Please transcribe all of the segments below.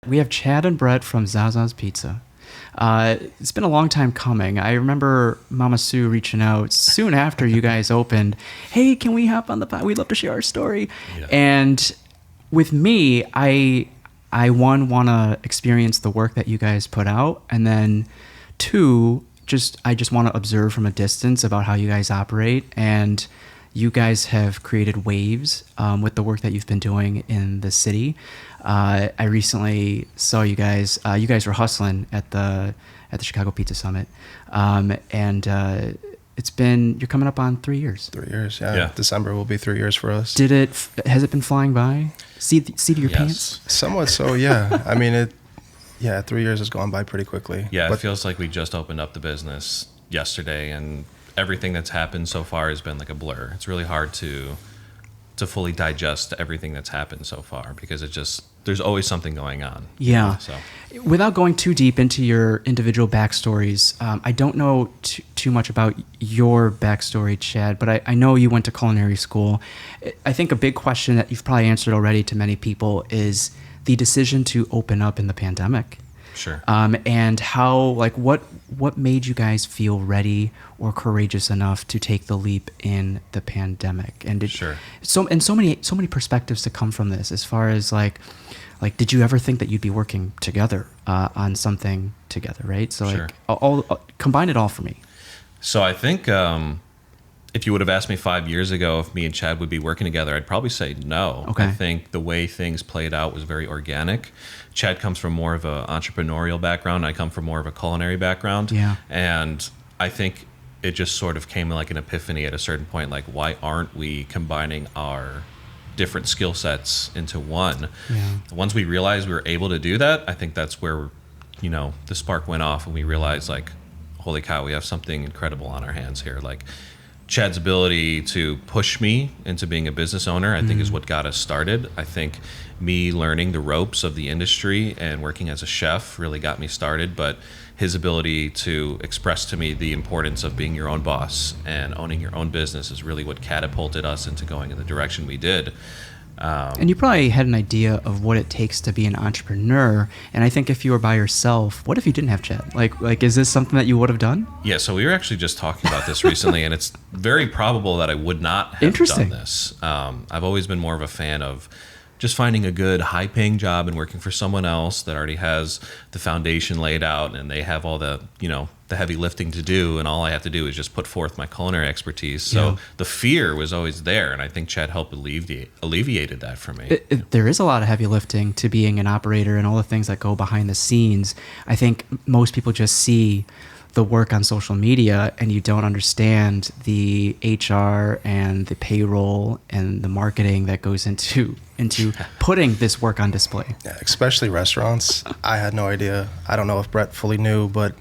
We have Chadd and Brett from Zaza's Pizza. It's been a long time coming. I remember Mama Sue reaching out soon after you guys opened. Hey, can we hop on the pod? We'd love to share our story. Yeah. And with me, I want to experience the work that you guys put out, and then two, I just want to observe from a distance about how you guys operate. And you guys have created waves with the work that you've been doing in the city. I recently saw you guys. You guys were hustling at the Chicago Pizza Summit, and you're coming up on 3 years. 3 years, yeah. December will be 3 years for us. Has it been flying by? Seat of your pants? Somewhat so, yeah. I mean, 3 years has gone by pretty quickly. Yeah, it feels like we just opened up the business yesterday, and everything that's happened so far has been like a blur. It's really hard to fully digest everything that's happened so far because there's always something going on. Yeah. So, without going too deep into your individual backstories, I don't know too much about your backstory, Chadd, but I know you went to culinary school. I think a big question that you've probably answered already to many people is the decision to open up in the pandemic. Sure. And how, what made you guys feel ready or courageous enough to take the leap in the pandemic? And sure. So many perspectives to come from this, as far as like, did you ever think that you'd be working together on something together, right? So sure. Combine it all for me. So I think if you would have asked me 5 years ago if me and Chadd would be working together, I'd probably say no. Okay. I think the way things played out was very organic. Chadd comes from more of an entrepreneurial background. I come from more of a culinary background. Yeah. And I think it just sort of came like an epiphany at a certain point, like, why aren't we combining our different skill sets into one? Yeah. Once we realized we were able to do that, I think that's where, the spark went off, and we realized, like, holy cow, we have something incredible on our hands here. Like, Chadd's ability to push me into being a business owner, I think, is what got us started. I think me learning the ropes of the industry and working as a chef really got me started, but his ability to express to me the importance of being your own boss and owning your own business is really what catapulted us into going in the direction we did. And you probably had an idea of what it takes to be an entrepreneur. And I think if you were by yourself, what if you didn't have Chadd? Like, is this something that you would have done? Yeah, so we were actually just talking about this recently, and it's very probable that I would not have done this. I've always been more of a fan of just finding a good high-paying job and working for someone else that already has the foundation laid out, and they have all the heavy lifting to do, and all I have to do is just put forth my culinary expertise. So the fear was always there, and I think Chadd helped alleviated that for me. There is a lot of heavy lifting to being an operator and all the things that go behind the scenes. I think most people just see the work on social media, and you don't understand the HR and the payroll and the marketing that goes into putting this work on display. Yeah, especially restaurants. I had no idea. I don't know if Brett fully knew, but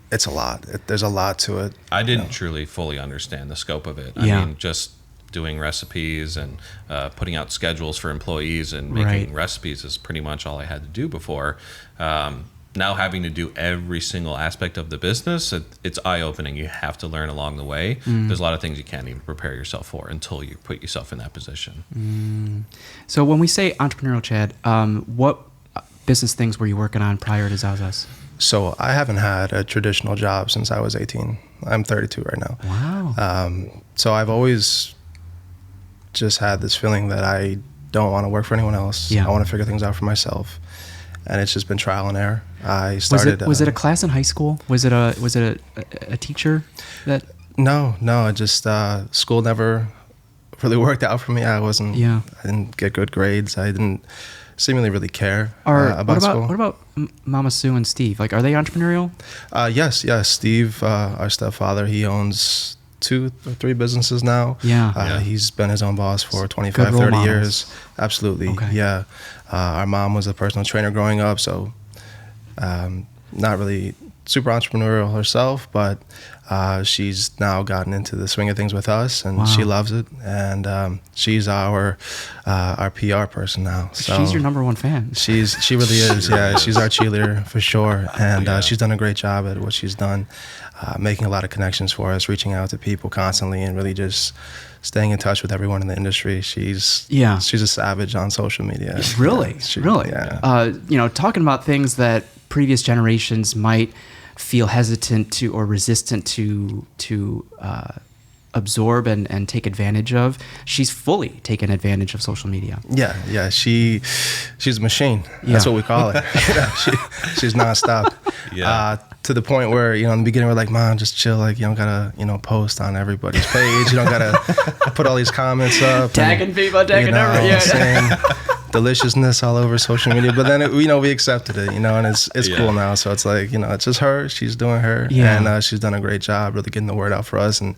it's a lot. There's a lot to it. I didn't truly fully understand the scope of it. Yeah. I mean, just doing recipes and putting out schedules for employees and making recipes is pretty much all I had to do before. Now having to do every single aspect of the business, it's eye-opening. You have to learn along the way. There's a lot of things you can't even prepare yourself for until you put yourself in that position. So when we say entrepreneurial, Chadd, what business things were you working on prior to Zaza's? So I haven't had a traditional job since I was 18. I'm 32 right now. Wow. So I've always just had this feeling that I don't want to work for anyone else. Yeah. I want to figure things out for myself. And it's just been trial and error. I started. Was it a class in high school? Was it a teacher that? No. Just school never really worked out for me. I didn't get good grades. I didn't seemingly really care about school. What about Mama Sue and Steve? Like, are they entrepreneurial? Yes. Steve, our stepfather, he owns 2 or 3 businesses now. Yeah. He's been his own boss for 25, 30 models. years. Absolutely. Okay. Yeah. Our mom was a personal trainer growing up, so not really super entrepreneurial herself, but she's now gotten into the swing of things with us, and she loves it. And she's our PR person now. So she's your number one fan. She really is. Yeah, she's our cheerleader for sure. And she's done a great job at what she's done, making a lot of connections for us, reaching out to people constantly, and really just staying in touch with everyone in the industry. She's a savage on social media. Really? Really? Yeah. Talking about things that previous generations might feel hesitant to or resistant to absorb and take advantage of. She's fully taken advantage of social media. Yeah. She's a machine. That's what we call her. She's nonstop. Yeah. To the point where, in the beginning we're like, Mom, just chill. Like, you don't gotta, post on everybody's page. You don't gotta put all these comments up. Tagging people, tagging everyone. Saying deliciousness all over social media. But then, we accepted it, and it's cool now. So it's like, it's just her. She's doing her. Yeah. And she's done a great job really getting the word out for us. And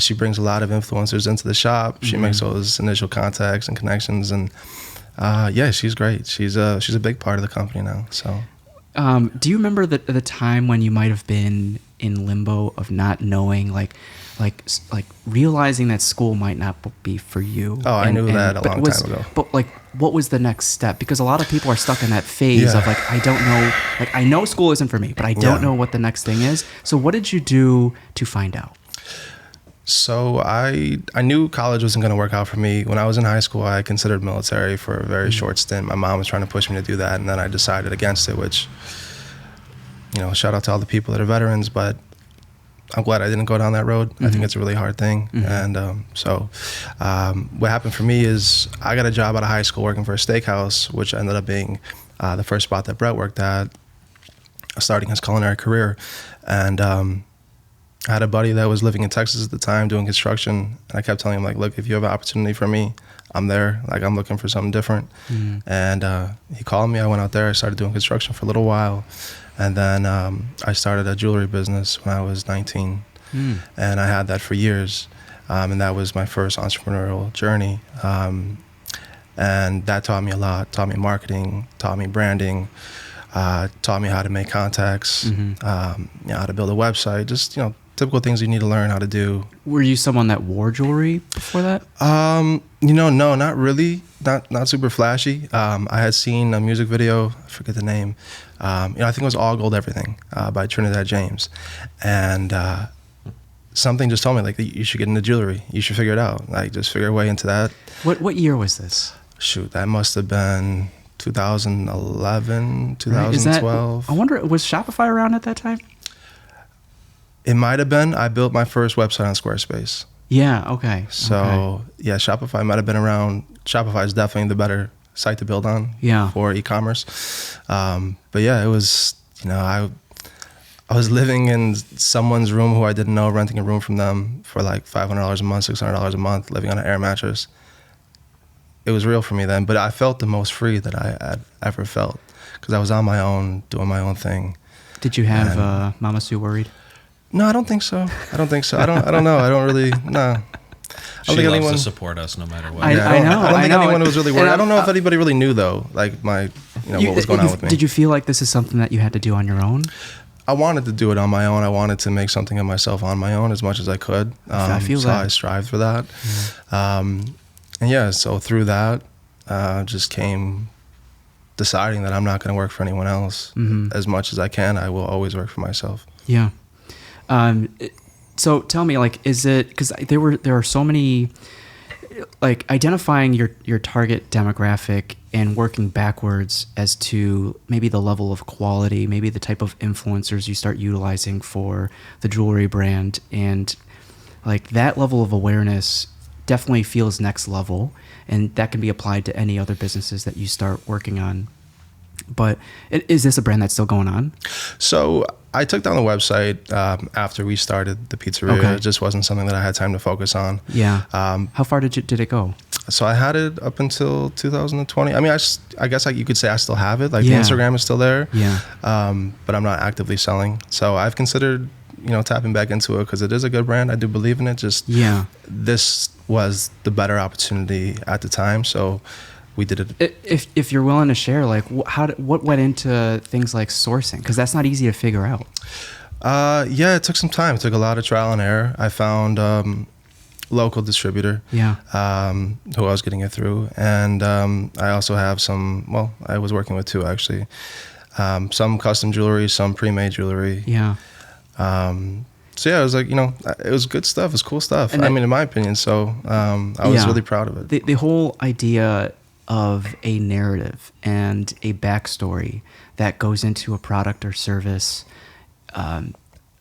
she brings a lot of influencers into the shop. She makes those initial contacts and connections. And she's great. She's a big part of the company now. So. Do you remember the time when you might have been in limbo of not knowing, like realizing that school might not be for you? Oh, I knew that a long time ago. But what was the next step? Because a lot of people are stuck in that phase of I don't know, I know school isn't for me, but I don't know what the next thing is. So what did you do to find out? So I knew college wasn't going to work out for me. When I was in high school, I considered military for a very short stint. My mom was trying to push me to do that, and then I decided against it, which, shout out to all the people that are veterans, but I'm glad I didn't go down that road. I think it's a really hard thing. And what happened for me is I got a job out of high school working for a steakhouse, which ended up being the first spot that Brett worked at, starting his culinary career. And I had a buddy that was living in Texas at the time doing construction, and I kept telling him, look, if you have an opportunity for me, I'm there. I'm looking for something different. And he called me. I went out there. I started doing construction for a little while. And then I started a jewelry business when I was 19. And I had that for years. And that was my first entrepreneurial journey. And that taught me a lot. Taught me marketing, taught me branding, taught me how to make contacts, how to build a website, just, typical things you need to learn how to do. Were you someone that wore jewelry before that? No, not really. Not super flashy. I had seen a music video, I forget the name. I think it was All Gold Everything by Trinidad James. And something just told me, you should get into jewelry. You should figure it out. Just figure a way into that. What year was this? Shoot, that must have been 2011, 2012. I wonder, was Shopify around at that time? It might have been. I built my first website on Squarespace. Yeah, okay. So, Shopify might have been around. Shopify is definitely the better site to build on for e-commerce. But it was, I was living in someone's room who I didn't know, renting a room from them for $500 a month, $600 a month, living on an air mattress. It was real for me then, but I felt the most free that I had ever felt because I was on my own, doing my own thing. Did you have Mama Sue worried? No, I don't think so. I don't know. I don't really, no. She loves to support us no matter what. I know. I don't think anyone was really worried. I don't know if anybody really knew though, what was going on with me. Did you feel like this is something that you had to do on your own? I wanted to do it on my own. I wanted to make something of myself on my own as much as I could. I feel that. I strived for that. So through that, just came deciding that I'm not going to work for anyone else. As much as I can, I will always work for myself. Yeah. So tell me, is it, because there are so many, identifying your target demographic and working backwards as to maybe the level of quality, maybe the type of influencers you start utilizing for the jewelry brand, and that level of awareness definitely feels next level, and that can be applied to any other businesses that you start working on. But is this a brand that's still going on? So I took down the website after we started the pizzeria. Okay. It just wasn't something that I had time to focus on. Yeah. How far did it go? So I had it up until 2020. I mean, I guess you could say I still have it. The Instagram is still there. Yeah. But I'm not actively selling. So I've considered, tapping back into it because it is a good brand. I do believe in it. This was the better opportunity at the time. So we did it. If you're willing to share, like what went into things like sourcing, because that's not easy to figure out. Yeah, it took some time. It took a lot of trial and error. I found local distributor, who I was getting it through, and I also have some. Well, I was working with two actually. Some custom jewelry, some pre-made jewelry. Yeah. So yeah, it was like, it was good stuff. It was cool stuff. And I mean, in my opinion. So I was really proud of it. The whole idea of a narrative and a backstory that goes into a product or service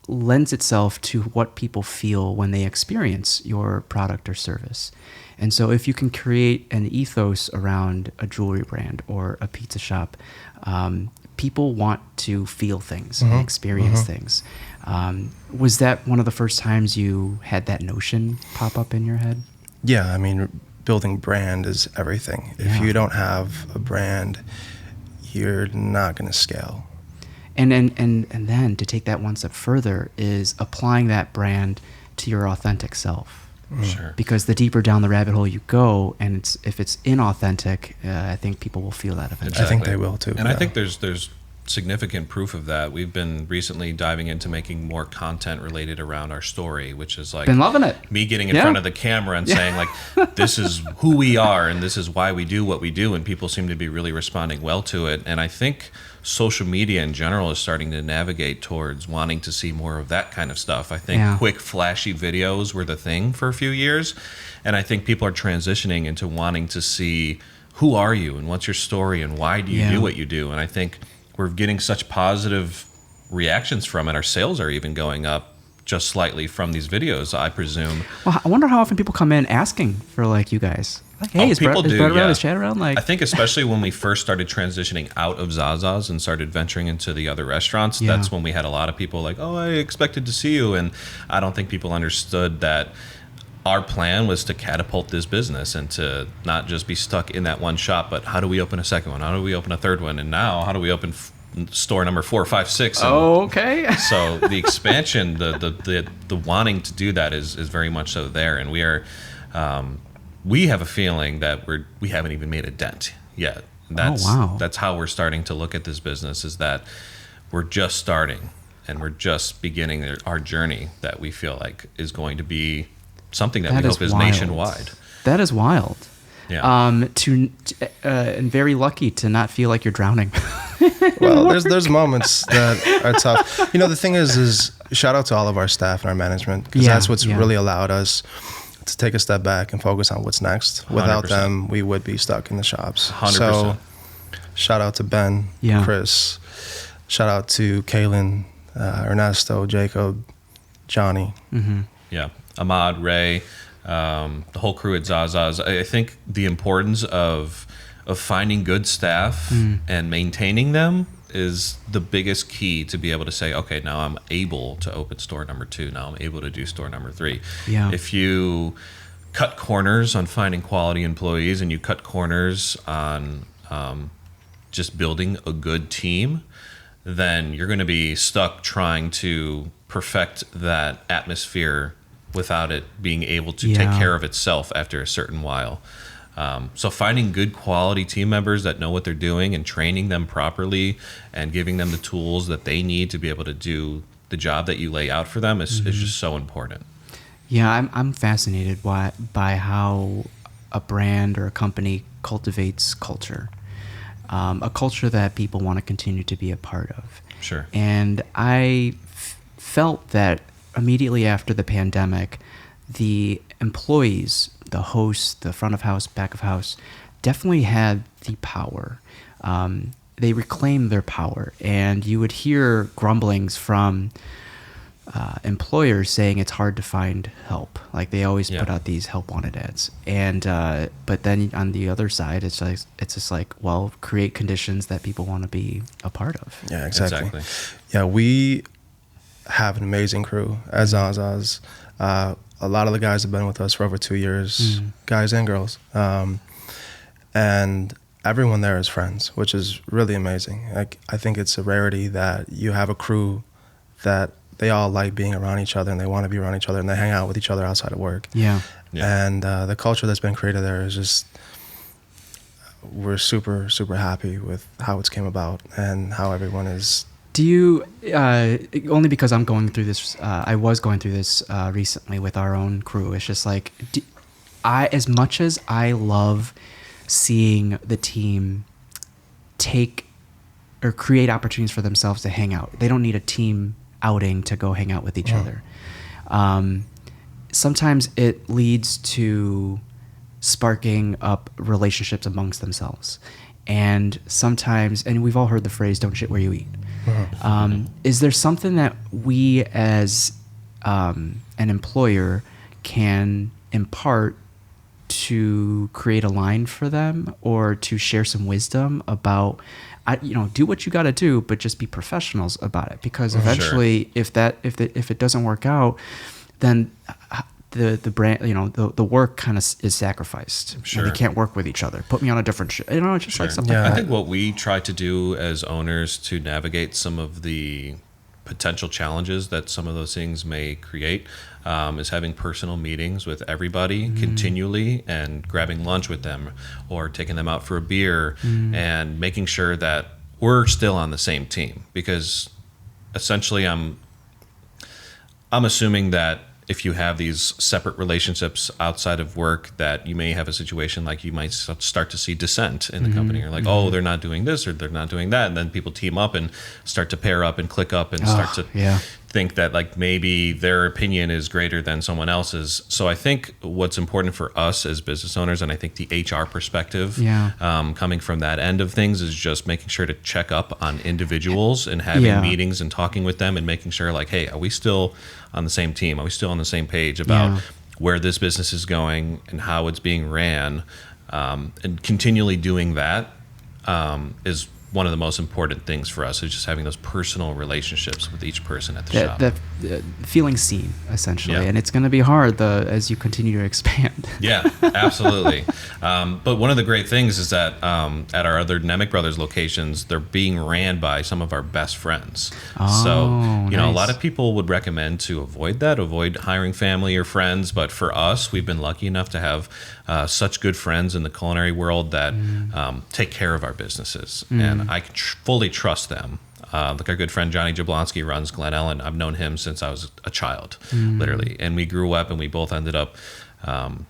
lends itself to what people feel when they experience your product or service. And so if you can create an ethos around a jewelry brand or a pizza shop, people want to feel things and experience things. Was that one of the first times you had that notion pop up in your head? Yeah, I mean, building brand is everything. Yeah. If you don't have a brand, you're not going to scale. And then to take that one step further is applying that brand to your authentic self. Sure. Because the deeper down the rabbit hole you go, and if it's inauthentic, I think people will feel that eventually. I think they will too. And I think there's significant proof of that. We've been recently diving into making more content related around our story, which is like been loving it. Me getting in front of the camera and saying like, this is who we are and this is why we do what we do, and people seem to be really responding well to it. And I think social media in general is starting to navigate towards wanting to see more of that kind of stuff. I think quick, flashy videos were the thing for a few years, and I think people are transitioning into wanting to see who are you and what's your story and why do you do what you do. And I think we're getting such positive reactions from it. Our sales are even going up just slightly from these videos, I presume. Well, I wonder how often people come in asking for like you guys. Like, hey, is Brett around? Is Chadd around? Like, I think especially when we first started transitioning out of Zaza's and started venturing into the other restaurants, that's when we had a lot of people like, oh, I expected to see you. And I don't think people understood that our plan was to catapult this business and to not just be stuck in that one shop, but how do we open a second one? How do we open a third one? And now how do we open store number 4, 5, 6? And okay. so the expansion, the wanting to do that is very much so there. And we have a feeling that we haven't even made a dent yet. That's how we're starting to look at this business, is that we're just starting and we're just beginning our journey that we feel like is going to be something that we hope is nationwide. That is wild. Yeah. And very lucky to not feel like you're drowning. Well, there's moments that are tough. The thing is shout out to all of our staff and our management, because that's what's really allowed us to take a step back and focus on what's next. Without 100%. Them, we would be stuck in the shops. 100%. So shout out to Ben, Chris, shout out to Kaylin, Ernesto, Jacob, Johnny. Yeah. Ahmad, Ray, the whole crew at Zaza's. I think the importance of finding good staff and maintaining them is the biggest key to be able to say, okay, now I'm able to open store number 2. Now I'm able to do store number 3. Yeah. If you cut corners on finding quality employees and you cut corners on just building a good team, then you're going to be stuck trying to perfect that atmosphere without it being able to take care of itself after a certain while. So finding good quality team members that know what they're doing and training them properly and giving them the tools that they need to be able to do the job that you lay out for them is just so important. Yeah, I'm fascinated by how a brand or a company cultivates culture, a culture that people want to continue to be a part of. Sure. And I felt that immediately after the pandemic, the employees, the hosts, the front of house, back of house, definitely had the power. They reclaimed their power, and you would hear grumblings from employers saying it's hard to find help. Like they always put out these help wanted ads, and but then on the other side, it's just like, well, create conditions that people want to be a part of. Yeah, exactly. Yeah, we have an amazing crew at Zaza's. A lot of the guys have been with us for over 2 years, guys and girls. And everyone there is friends, which is really amazing. I think it's a rarity that you have a crew that they all like being around each other and they want to be around each other and they hang out with each other outside of work. Yeah. And the culture that's been created there is just we're super, super happy with how it's came about and how everyone is. Do you, only because I'm going through this, I was going through this recently with our own crew. It's just like, as much as I love seeing the team take or create opportunities for themselves to hang out, they don't need a team outing to go hang out with each other. Sometimes it leads to sparking up relationships amongst themselves. And sometimes, and we've all heard the phrase, don't shit where you eat. Is there something that we as an employer can impart to create a line for them, or to share some wisdom about, do what you got to do, but just be professionals about it? Because eventually, if it doesn't work out, then the brand, the work kind of is sacrificed. Sure. And we can't work with each other. Put me on a different just like something. Yeah. I think what we try to do as owners to navigate some of the potential challenges that some of those things may create is having personal meetings with everybody continually, and grabbing lunch with them or taking them out for a beer, and making sure that we're still on the same team. Because essentially I'm assuming that if you have these separate relationships outside of work, that you may have a situation like you might start to see dissent in the company, or like, oh, they're not doing this or they're not doing that. And then people team up and start to pair up and click up and start to think that like maybe their opinion is greater than someone else's. So I think what's important for us as business owners, and I think the HR perspective coming from that end of things, is just making sure to check up on individuals and having meetings and talking with them and making sure like, hey, are we still on the same team? Are we still on the same page about where this business is going and how it's being ran? And continually doing that is one of the most important things for us, is just having those personal relationships with each person at the shop. Feeling seen, essentially. And it's going to be hard as you continue to expand. Yeah, absolutely. But one of the great things is that at our other Nemec Brothers locations, they're being ran by some of our best friends. So, a lot of people would recommend to avoid hiring family or friends. But for us, we've been lucky enough to have such good friends in the culinary world that take care of our businesses. And I can fully trust them. Like our good friend Johnny Jablonski runs Glen Ellen. I've known him since I was a child, literally. And we grew up and we both ended up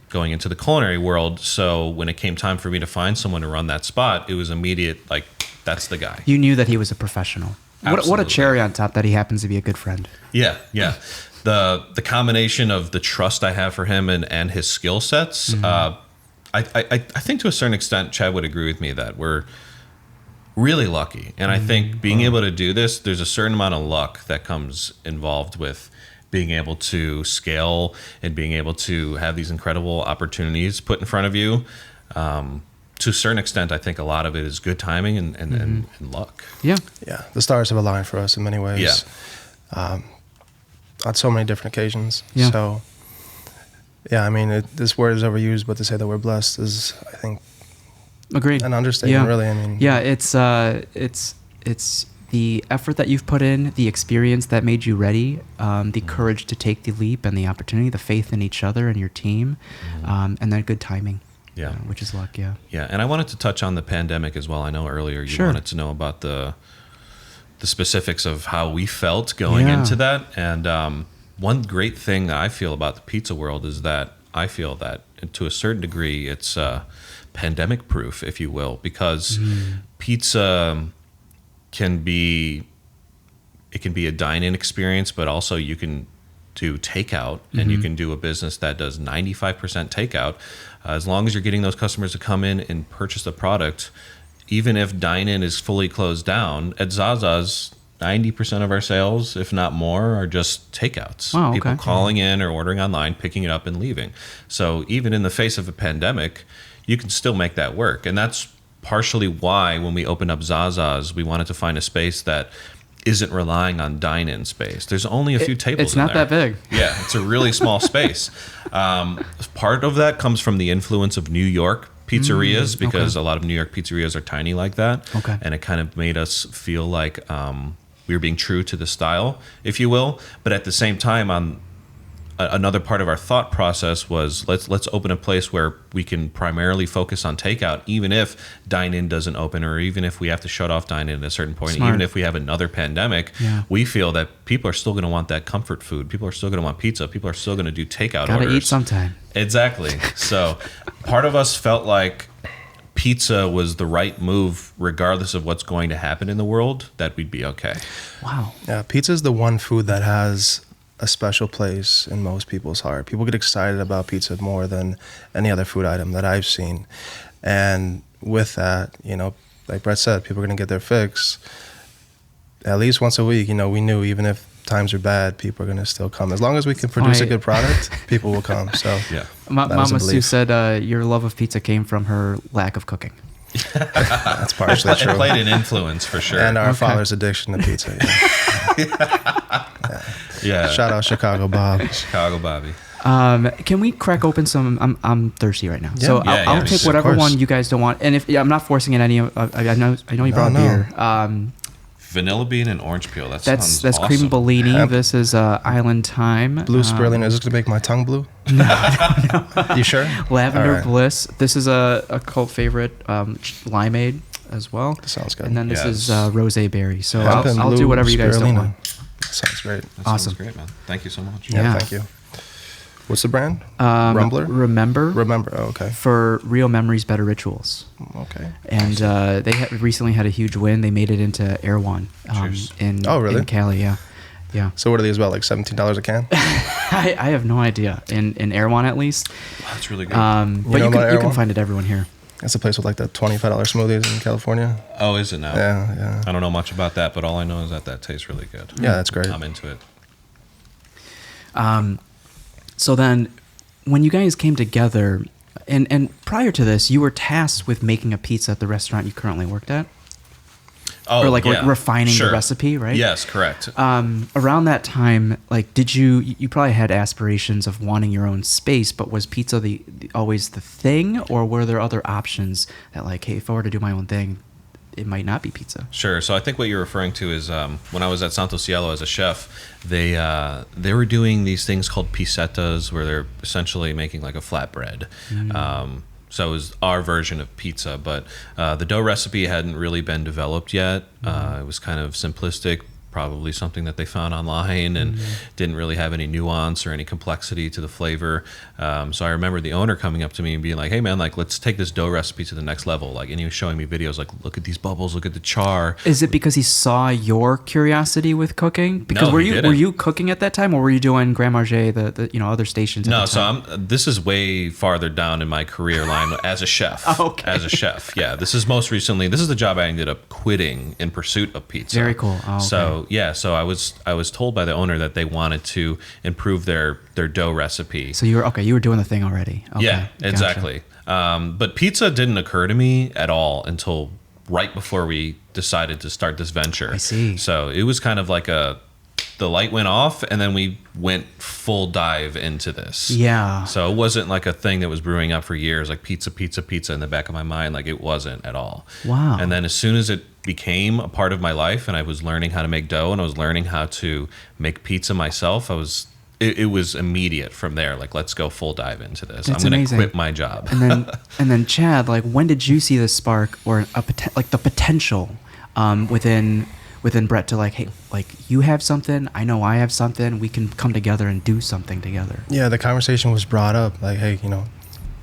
going into the culinary world. So when it came time for me to find someone to run that spot, it was immediate, like, that's the guy. You knew that he was a professional. What a cherry on top that he happens to be a good friend. Yeah. The combination of the trust I have for him and his skill sets, I think to a certain extent, Chadd would agree with me that we're really lucky. And I think being able to do this, there's a certain amount of luck that comes involved with being able to scale and being able to have these incredible opportunities put in front of you. To a certain extent, I think a lot of it is good timing and luck. Yeah, the stars have aligned for us in many ways. On so many different occasions. So, I mean, this word is overused, but to say that we're blessed is, I think, agreed, an understatement. Really, I mean, it's the effort that you've put in, the experience that made you ready, the courage to take the leap and the opportunity, the faith in each other and your team, and then good timing. Which is luck. Yeah. And I wanted to touch on the pandemic as well. I know earlier you wanted to know about the specifics of how we felt going into that. And one great thing that I feel about the pizza world is that I feel that to a certain degree it's pandemic proof, if you will, because pizza can be a dine-in experience, but also you can do takeout, and you can do a business that does 95% takeout. As long as you're getting those customers to come in and purchase the product, even if dine-in is fully closed down, at Zaza's, 90% of our sales, if not more, are just takeouts. Wow, okay. People calling in or ordering online, picking it up and leaving. So even in the face of a pandemic, you can still make that work. And that's partially why when we opened up Zaza's, we wanted to find a space that isn't relying on dine-in space. There's only a few tables It's not that big. Yeah, it's a really small space. Part of that comes from the influence of New York pizzerias, because a lot of New York pizzerias are tiny like that. Okay. And it kind of made us feel like we were being true to the style, if you will. But at the same time, on another part of our thought process was let's open a place where we can primarily focus on takeout, even if dine-in doesn't open, or even if we have to shut off dine-in at a certain point. Smart. Even if we have another pandemic, we feel that people are still going to want that comfort food. People are still going to want pizza. People are still going to do takeout orders. Gotta eat sometime. Exactly. So part of us felt like pizza was the right move, regardless of what's going to happen in the world, that we'd be okay. Wow. Yeah, pizza is the one food that has a special place in most people's heart. People get excited about pizza more than any other food item that I've seen. And with that, you know, like Brett said, people are going to get their fix at least once a week. You know, we knew even if times are bad, people are going to still come. As long as we can produce a good product, people will come. So yeah. Mama Sue said your love of pizza came from her lack of cooking. That's partially true. It played an influence for sure. And our father's addiction to pizza. Yeah. Shout out Chicago Bob. Chicago Bobby. Can we crack open some? I'm thirsty right now, Yeah. so Yeah, I'll yeah, take of whatever course. one you guys don't want. And if I'm not forcing it any, I know you brought beer. Vanilla bean and orange peel. That's awesome. cream Bellini. Hemp. This is Island Thyme. Blue spirulina. Is this going to make my tongue blue? No. You sure? Lavender All right. Bliss. This is a cult favorite, limeade as well. That sounds good. And then this Yes. is rosé berry. So Hemp and I'll do blue whatever you guys don't spirulina. want. That sounds great. That Awesome. sounds great, man. Thank you so much. Yeah, Yeah. thank you. What's the brand? Rumbler? Remember. Oh, okay. For real memories, better rituals. Okay. And they recently had a huge win. They made it into Erewhon Cheers. in really? in Cali. Yeah. So what are these about? Like $17 a can? I have no idea. In Erewhon at least. That's really good. But know you about can Erewhon? find it everyone here. That's a place with like the $25 smoothies in California. Oh, is it now? Yeah. I don't know much about that, but all I know is that tastes really good. Yeah, that's great. I'm into it. So then, when you guys came together, and prior to this, you were tasked with making a pizza at the restaurant you currently worked at? Oh, Or like yeah. refining Sure. the recipe, right? Yes, correct. Around that time, like, did you probably had aspirations of wanting your own space, but was pizza always the thing, or were there other options that, like, hey, if I were to do my own thing, it might not be pizza? Sure. So I think what you're referring to is when I was at Santo Cielo as a chef, they were doing these things called pisetas, where they're essentially making like a flatbread. So it was our version of pizza, but the dough recipe hadn't really been developed yet. It was kind of simplistic, probably something that they found online, and didn't really have any nuance or any complexity to the flavor. So I remember the owner coming up to me and being like, "Hey man, like let's take this dough recipe to the next level." Like, and he was showing me videos like, "Look at these bubbles, look at the char." Is it because he saw your curiosity with cooking? Because No, were he you didn't. cooking at that time, or were you doing Grand Marché, the other stations? At No, the so time? this is way farther down in my career line as a chef. Okay. As a chef, yeah. This is most recently. This is the job I ended up quitting in pursuit of pizza. Very cool. Oh, okay. So yeah, so I was told by the owner that they wanted to improve their dough recipe. So you were doing the thing already. Okay, Yeah, gotcha. exactly. But pizza didn't occur to me at all until right before we decided to start this venture. I see. So it was kind of like the light went off and then we went full dive into this. Yeah. So it wasn't like a thing that was brewing up for years, like pizza in the back of my mind. Like it wasn't at all. Wow. And then as soon as it became a part of my life and I was learning how to make dough and I was learning how to make pizza myself, it was immediate from there. Like, let's go full dive into this. That's I'm going to amazing. quit my job. and then Chadd, like, when did you see the spark or the potential within Brett to, like, hey, like, you have something, I know I have something, we can come together and do something together? Yeah, the conversation was brought up. Like, hey,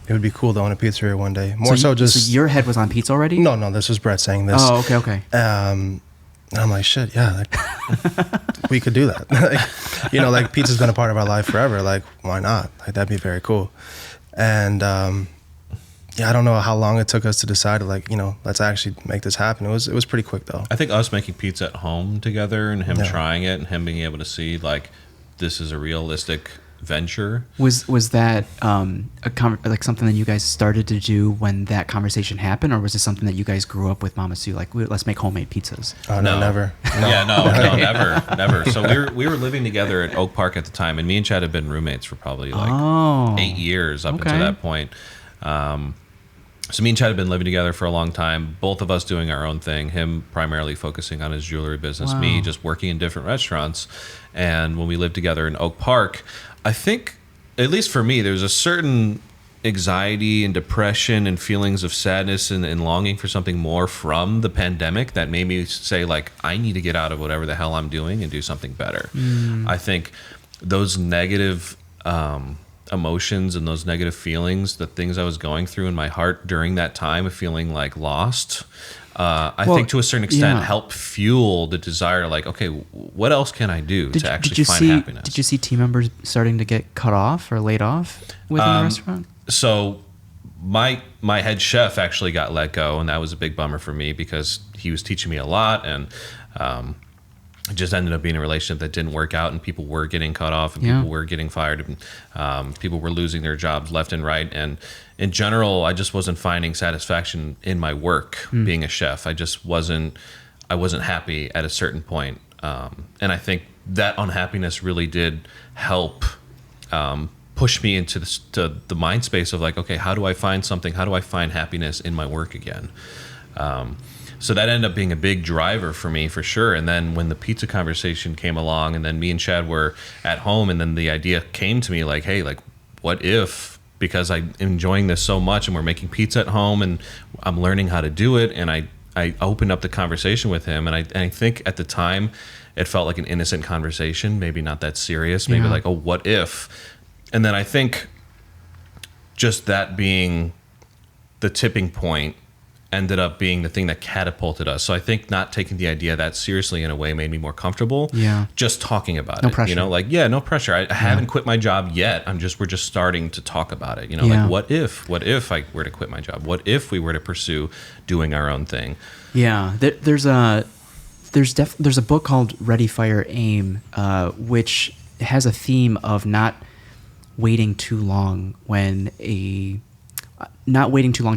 it would be cool to own a pizzeria one day. So your head was on pizza already? No, this was Brett saying this. Oh, okay. And I'm like, shit, yeah, like, we could do that. Like pizza's been a part of our life forever. Like, why not? Like, that'd be very cool. And I don't know how long it took us to decide, like, let's actually make this happen. It was pretty quick though. I think us making pizza at home together and him trying it and him being able to see, like, this is a realistic venture. Was that like something that you guys started to do when that conversation happened, or was it something that you guys grew up with Mama Sue, like, let's make homemade pizzas? Oh, no, never. No. Yeah, no, never. So we were living together at Oak Park at the time, and me and Chadd had been roommates for probably like 8 years up until that point. So me and Chad have been living together for a long time, both of us doing our own thing, him primarily focusing on his jewelry business, Wow. me just working in different restaurants. And when we lived together in Oak Park, I think, at least for me, there's a certain anxiety and depression and feelings of sadness and longing for something more from the pandemic that made me say, like, I need to get out of whatever the hell I'm doing and do something better. I think those negative emotions and those negative feelings, the things I was going through in my heart during that time of feeling like lost, I think to a certain extent helped fuel the desire, like, okay, what else can I do to actually find happiness? Did you see team members starting to get cut off or laid off within the restaurant? So my head chef actually got let go, and that was a big bummer for me because he was teaching me a lot, and it just ended up being a relationship that didn't work out, and people were getting cut off, and people were getting fired, and people were losing their jobs left and right. And in general, I just wasn't finding satisfaction in my work being a chef. I wasn't happy at a certain point. And I think that unhappiness really did help push me into the mind space of like, okay, how do I find something? How do I find happiness in my work again? So that ended up being a big driver for me, for sure. And then when the pizza conversation came along, and then me and Chad were at home, and then the idea came to me like, hey, like, what if, because I'm enjoying this so much and we're making pizza at home and I'm learning how to do it, and I opened up the conversation with him, and I think at the time it felt like an innocent conversation, maybe not that serious, maybe like, oh, what if? And then I think just that being the tipping point ended up being the thing that catapulted us. So I think not taking the idea that seriously in a way made me more comfortable. Yeah. Just talking about it. Pressure. You know, like, no pressure. I haven't quit my job yet. We're just starting to talk about it. You know, like, what if I were to quit my job? What if we were to pursue doing our own thing? Yeah. There's a book called Ready, Fire, Aim, which has a theme of not waiting too long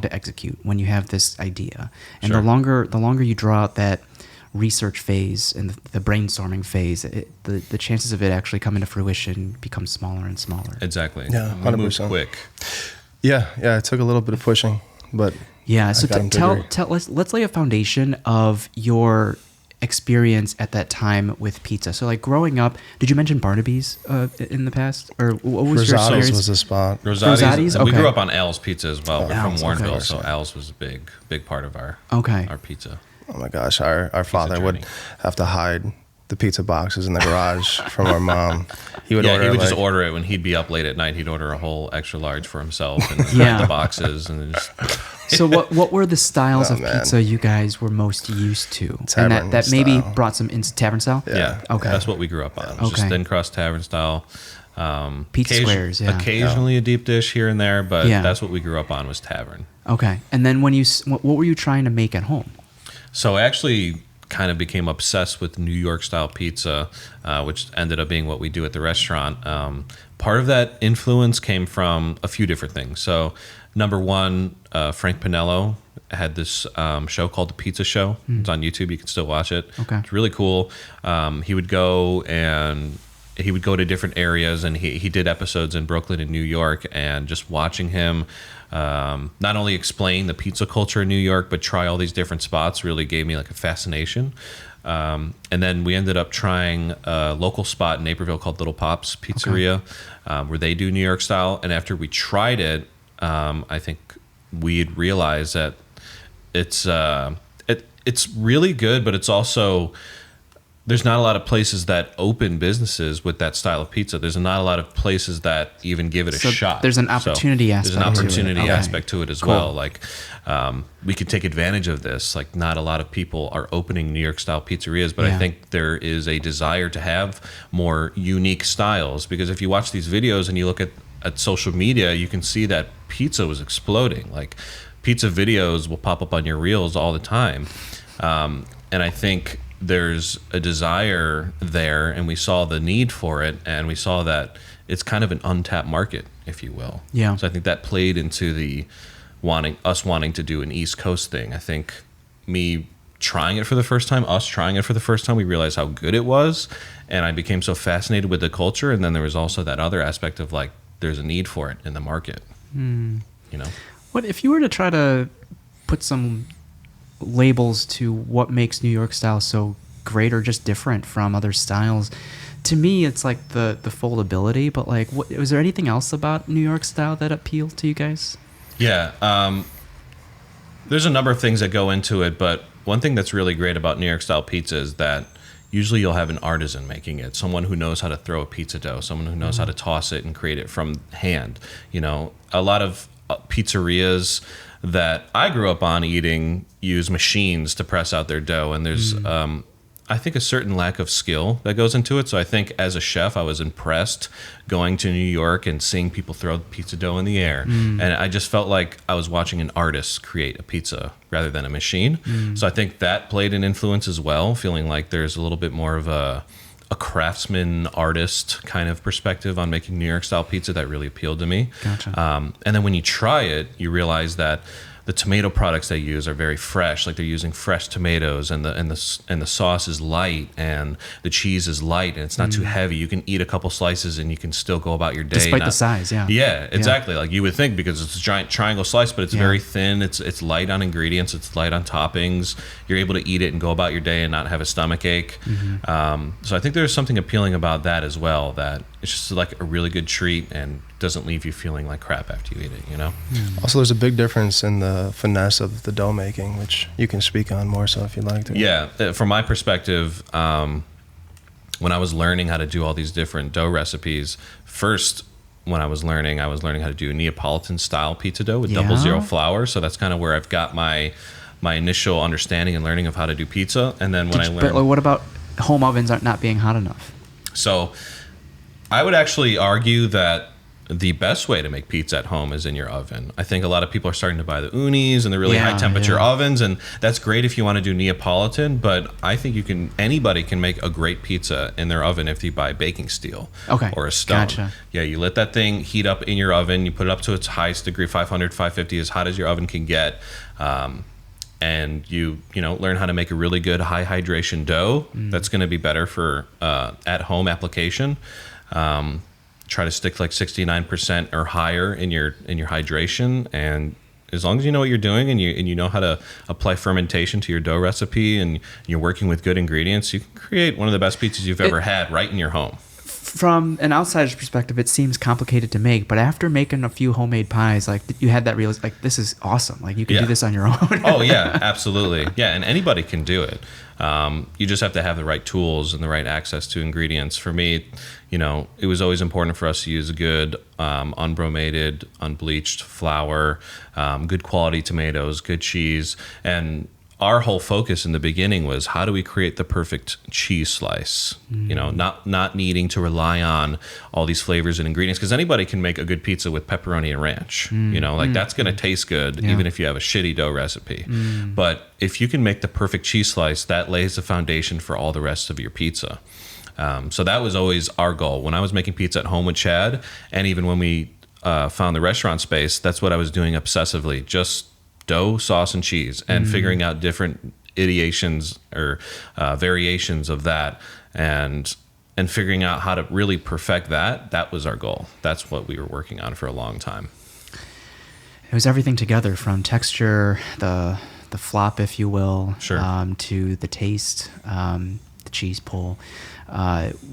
to execute when you have this idea. And the longer you draw out that research phase and the brainstorming phase, the chances of it actually coming to fruition become smaller and smaller. Exactly. Yeah, 100%. We moved quick. Yeah, it took a little bit of pushing, but so let's lay a foundation of your experience at that time with pizza. So like growing up, did you mention Barnaby's in the past, or what was your experience? was the spot. Rosati's. Okay. We grew up on Al's Pizza as well. We're from Al's, Warrenville, okay. so Al's was a big part of our pizza. Oh my gosh, our father would have to hide the pizza boxes in the garage from our mom. He would just order it when he'd be up late at night. He'd order a whole extra large for himself and hide the boxes and just. So what were the styles of pizza you guys were most used to? Tavern and that maybe style. brought some into tavern style? Yeah. Okay. That's what we grew up on. Just thin crust tavern style. Pizza squares, occasionally a deep dish here and there, but that's what we grew up on, was tavern. Okay. And then what were you trying to make at home? So I actually kind of became obsessed with New York style pizza, which ended up being what we do at the restaurant. Part of that influence came from a few different things. So number one, Frank Pinello had this show called The Pizza Show. It's on YouTube. You can still watch it. Okay. It's really cool. He would go to different areas, and he did episodes in Brooklyn and New York, and just watching him not only explain the pizza culture in New York, but try all these different spots really gave me like a fascination. And then we ended up trying a local spot in Naperville called Little Pop's Pizzeria, where they do New York style. And after we tried it, I think we had realized that it's really good, but it's also, there's not a lot of places that open businesses with that style of pizza. There's not a lot of places that even give it a shot. There's an opportunity aspect. There's an opportunity to it. aspect to it as well. Like, we could take advantage of this. Like, not a lot of people are opening New York style pizzerias, but I think there is a desire to have more unique styles, because if you watch these videos and you look at social media, you can see that pizza was exploding. Like, pizza videos will pop up on your reels all the time. And I think there's a desire there, and we saw the need for it, and we saw that it's kind of an untapped market, if you will. Yeah. So I think that played into the wanting to do an East Coast thing. I think us trying it for the first time, we realized how good it was, and I became so fascinated with the culture. And then there was also that other aspect of like, there's a need for it in the market. You know. What if you were to try to put some labels to what makes New York style so great or just different from other styles? To me, it's like the foldability, but like, was there anything else about New York style that appealed to you guys? Yeah, there's a number of things that go into it, but one thing that's really great about New York style pizza is that usually you'll have an artisan making it, someone who knows how to throw a pizza dough, someone who knows how to toss it and create it from hand. You know, a lot of pizzerias that I grew up on eating use machines to press out their dough, and there's I think a certain lack of skill that goes into it. So I think as a chef, I was impressed going to New York and seeing people throw pizza dough in the air. And I just felt like I was watching an artist create a pizza rather than a machine. So I think that played an influence as well, feeling like there's a little bit more of a craftsman artist kind of perspective on making New York style pizza that really appealed to me. Gotcha. And then when you try it, you realize that the tomato products they use are very fresh. Like they're using fresh tomatoes, and the sauce is light, and the cheese is light, and it's not too heavy. You can eat a couple slices and you can still go about your day. Despite the size, yeah. Yeah, exactly. Like you would think, because it's a giant triangle slice, but it's very thin. It's light on ingredients. It's light on toppings. You're able to eat it and go about your day and not have a stomach ache. So I think there's something appealing about that as well, that it's just like a really good treat and doesn't leave you feeling like crap after you eat it, you know? Also, there's a big difference in the finesse of the dough making, which you can speak on more so if you'd like to. Yeah, from my perspective, when I was learning how to do all these different dough recipes, first when I was learning how to do a Neapolitan style pizza dough with 00 flour. So that's kind of where I've got my initial understanding and learning of how to do pizza. And then But what about home ovens not being hot enough? So I would actually argue that the best way to make pizza at home is in your oven. I think a lot of people are starting to buy the unis and the really high temperature ovens, and that's great if you want to do Neapolitan, but I think anybody can make a great pizza in their oven if you buy baking steel or a stone. Gotcha. Yeah, you let that thing heat up in your oven, you put it up to its highest degree, 500, 550, as hot as your oven can get. And you learn how to make a really good high hydration dough that's going to be better for at home application. Try to stick like 69% or higher in your hydration, and as long as you know what you're doing and you know how to apply fermentation to your dough recipe and you're working with good ingredients, you can create one of the best pizzas you've ever had right in your home. From an outsider's perspective, it seems complicated to make, but after making a few homemade pies, like you had that realization, like, this is awesome. Like you can do this on your own. Oh yeah, absolutely. Yeah, and anybody can do it. You just have to have the right tools and the right access to ingredients. For me, it was always important for us to use good unbromated, unbleached flour, good quality tomatoes, good cheese, and our whole focus in the beginning was, how do we create the perfect cheese slice? Not needing to rely on all these flavors and ingredients, because anybody can make a good pizza with pepperoni and ranch. That's going to taste good even if you have a shitty dough recipe. But if you can make the perfect cheese slice, that lays the foundation for all the rest of your pizza. So that was always our goal. When I was making pizza at home with Chadd, and even when we found the restaurant space, that's what I was doing obsessively, just dough, sauce, and cheese, and figuring out different ideations or variations of that, and figuring out how to really perfect that. That was our goal. That's what we were working on for a long time. It was everything together, from texture, the flop, if you will, to the taste, the cheese pull.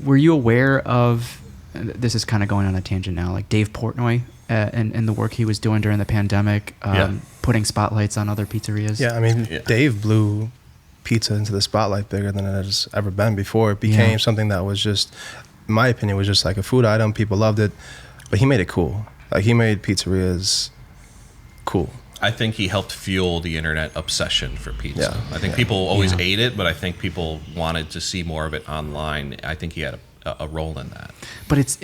Were you aware of, this is kind of going on a tangent now, like Dave Portnoy and the work he was doing during the pandemic, putting spotlights on other pizzerias? Yeah, I mean, Dave blew pizza into the spotlight bigger than it has ever been before. It became something that was just, in my opinion, was just like a food item. People loved it, but he made it cool. Like, he made pizzerias cool. I think he helped fuel the internet obsession for pizza. I think people always ate it, but I think people wanted to see more of it online. I think he had a role in that. But it's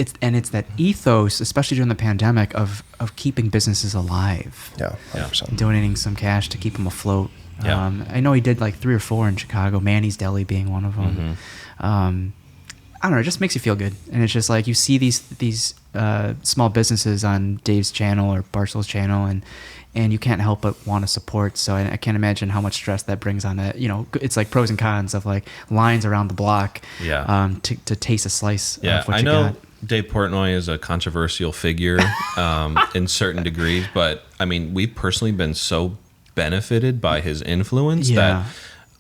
that ethos, especially during the pandemic, of keeping businesses alive. Yeah, 100%. Donating some cash to keep them afloat. Yeah. I know he did like 3 or 4 in Chicago, Manny's Deli being one of them. I don't know, it just makes you feel good. And it's just like, you see these small businesses on Dave's channel or Barcel's channel, and you can't help but want to support. So I can't imagine how much stress that brings on it. It's like pros and cons of like lines around the block to taste a slice of what you got. Dave Portnoy is a controversial figure in certain degrees, but I mean, we've personally been so benefited by his influence that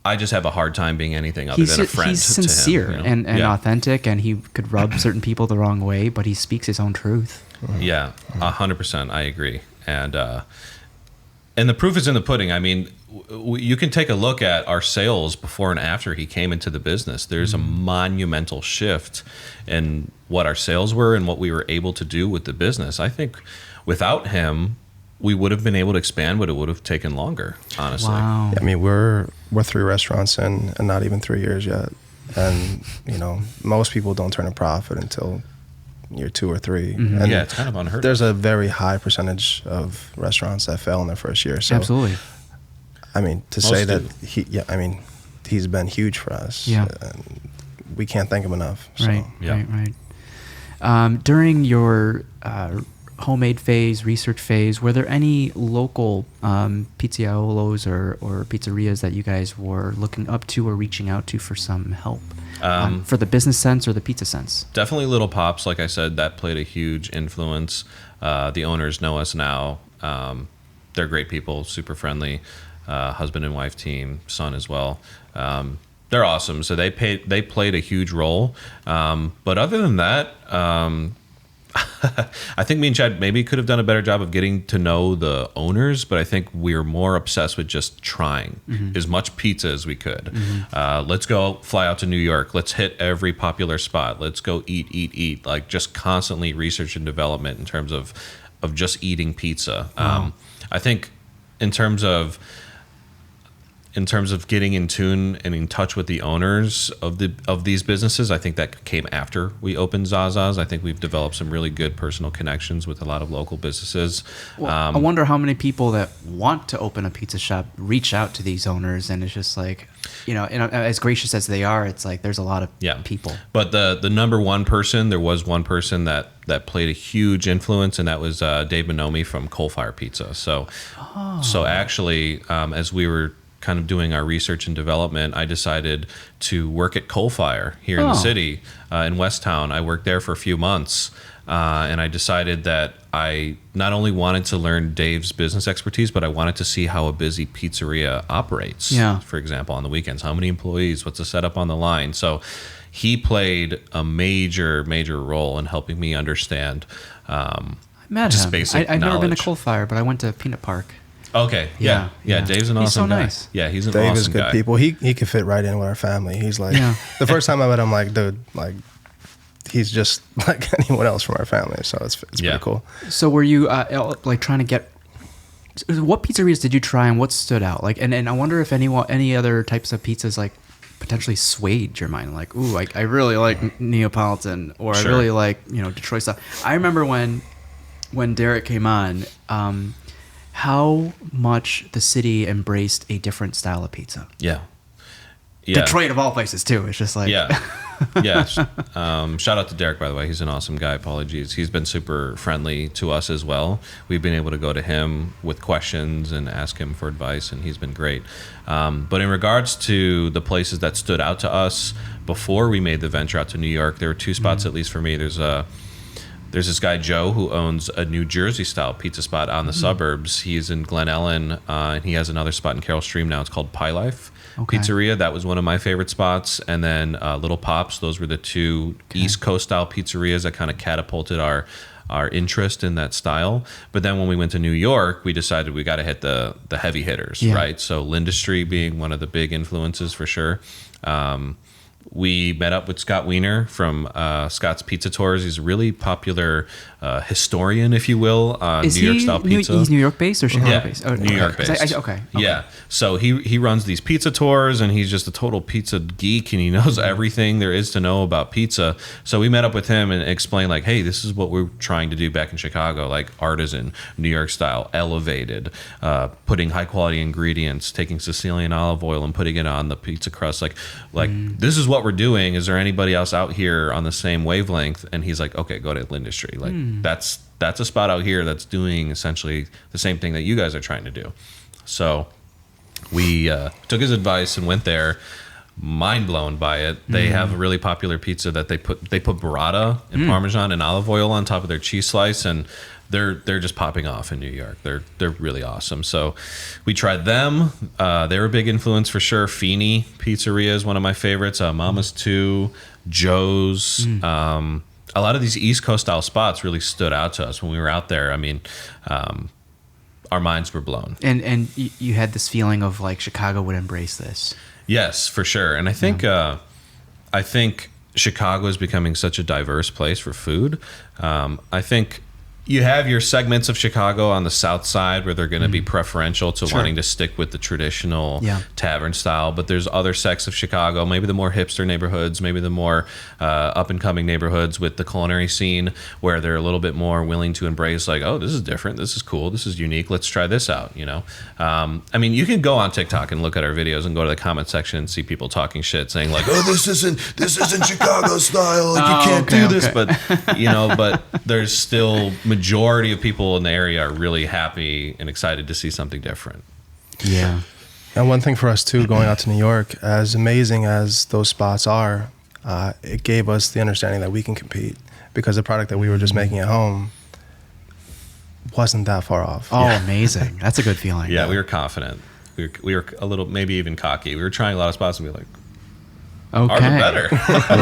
I just have a hard time being anything other than a friend. He's sincere to him, and authentic, and he could rub certain people the wrong way, but he speaks his own truth. Yeah, 100%. I agree. And the proof is in the pudding. I mean, you can take a look at our sales before and after he came into the business. There's a monumental shift in what our sales were and what we were able to do with the business. I think without him, we would have been able to expand, but it would have taken longer, honestly. Wow. I mean, we're 3 restaurants in and not even 3 years yet. And, you know, most people don't turn a profit until year 2 or 3. Mm-hmm. And Yeah, it's kind of unheard of. there's a very high percentage of restaurants that fail in their first year. So, Absolutely. I mean, to Most say that do. he's been huge for us. Yeah. And we can't thank him enough. So. Right. During your homemade phase, research phase, were there any local pizzaiolos or pizzerias that you guys were looking up to or reaching out to for some help? For the business sense or the pizza sense? Definitely Little Pops, like I said, that played a huge influence. The owners know us now. They're great people, super friendly, husband and wife team, son as well. They're awesome. So they played a huge role. But other than that, I think me and Chadd maybe could have done a better job of getting to know the owners, but I think we were more obsessed with just trying as much pizza as we could. Let's go fly out to New York. Let's hit every popular spot. Let's go eat. Like just constantly research and development in terms of just eating pizza. I think in terms of getting in tune and in touch with the owners of these businesses, I think that came after we opened Zaza's. I think we've developed some really good personal connections with a lot of local businesses. Well, I wonder how many people that want to open a pizza shop reach out to these owners, and it's just like, as gracious as they are, it's like there's a lot of people. But the number one person, there was one person that played a huge influence, and that was Dave Portnoy from Coal Fire Pizza. So actually, as we were kind of doing our research and development, I decided to work at Coal Fire here in the city, in Westtown. I worked there for a few months, and I decided that I not only wanted to learn Dave's business expertise, but I wanted to see how a busy pizzeria operates. Yeah. For example, on the weekends, how many employees, what's the setup on the line? So he played a major role in helping me understand just basic I've never been to knowledge. Coal Fire, but I went to Peanut Park. Okay. Yeah. Dave's an awesome He's so guy. nice. Yeah, he's an Dave awesome is good guy. people. He could fit right in with our family. He's like, the first time I met him, like, dude, like, he's just like anyone else from our family. So it's pretty cool. So were you like trying to get? What pizzerias did you try, and what stood out? Like, and I wonder if any other types of pizzas like potentially swayed your mind. Like, ooh, I really like Neapolitan, or I really like Detroit style. I remember when Derek came on. How much the city embraced a different style of pizza. Yeah. Detroit of all places too. It's just like Shout out to Derek, by the way. He's an awesome guy. Apologies. He's been super friendly to us as well. We've been able to go to him with questions and ask him for advice, and he's been great. But in regards to the places that stood out to us before we made the venture out to New York, there were 2 spots, at least for me. There's this guy, Joe, who owns a New Jersey-style pizza spot on the suburbs. He's in Glen Ellen, and he has another spot in Carroll Stream now. It's called Pie Life Pizzeria. That was one of my favorite spots. And then Little Pops. Those were the 2 East Coast-style pizzerias that kind of catapulted our interest in that style. But then when we went to New York, we decided we got to hit the heavy hitters, right? So Lindustry being one of the big influences for sure. We met up with Scott Wiener from Scott's Pizza Tours. He's a really popular historian, if you will, on New York style pizza. He's New York based or Chicago based? Oh, New York based. Okay. Yeah. So he runs these pizza tours, and he's just a total pizza geek, and he knows everything there is to know about pizza. So we met up with him and explained, like, hey, this is what we're trying to do back in Chicago, like artisan, New York style, elevated, putting high quality ingredients, taking Sicilian olive oil and putting it on the pizza crust. Like this is what we're doing. Is there anybody else out here on the same wavelength? And he's like, okay, go to Lindustry. Like that's a spot out here that's doing essentially the same thing that you guys are trying to do. So we took his advice and went there. Mind blown by it. They have a really popular pizza that they put burrata and Parmesan and olive oil on top of their cheese slice, and they're just popping off in New York. They're really awesome. So we tried them. They were a big influence for sure. Feeney Pizzeria is one of my favorites. Mama's 2, Joe's. A lot of these East Coast style spots really stood out to us when we were out there. I mean, our minds were blown. And you had this feeling of like Chicago would embrace this. Yes, for sure. And I think Chicago is becoming such a diverse place for food. I think you have your segments of Chicago on the south side where they're going to be preferential to wanting to stick with the traditional tavern style, but there's other sects of Chicago, maybe the more hipster neighborhoods, maybe the more up and coming neighborhoods with the culinary scene where they're a little bit more willing to embrace like, oh, this is different, this is cool, this is unique, let's try this out, you know. I mean, you can go on TikTok and look at our videos and go to the comment section and see people talking shit saying like, oh, this isn't Chicago style, like you can't do this, but you know, but there's still majority of people in the area are really happy and excited to see something different. Yeah. And one thing for us too, going out to New York, as amazing as those spots are, it gave us the understanding that we can compete because the product that we were just making at home wasn't that far off. Oh, amazing. That's a good feeling. Yeah, we were confident. We were a little, maybe even cocky. We were trying a lot of spots and be like, okay, ours are better.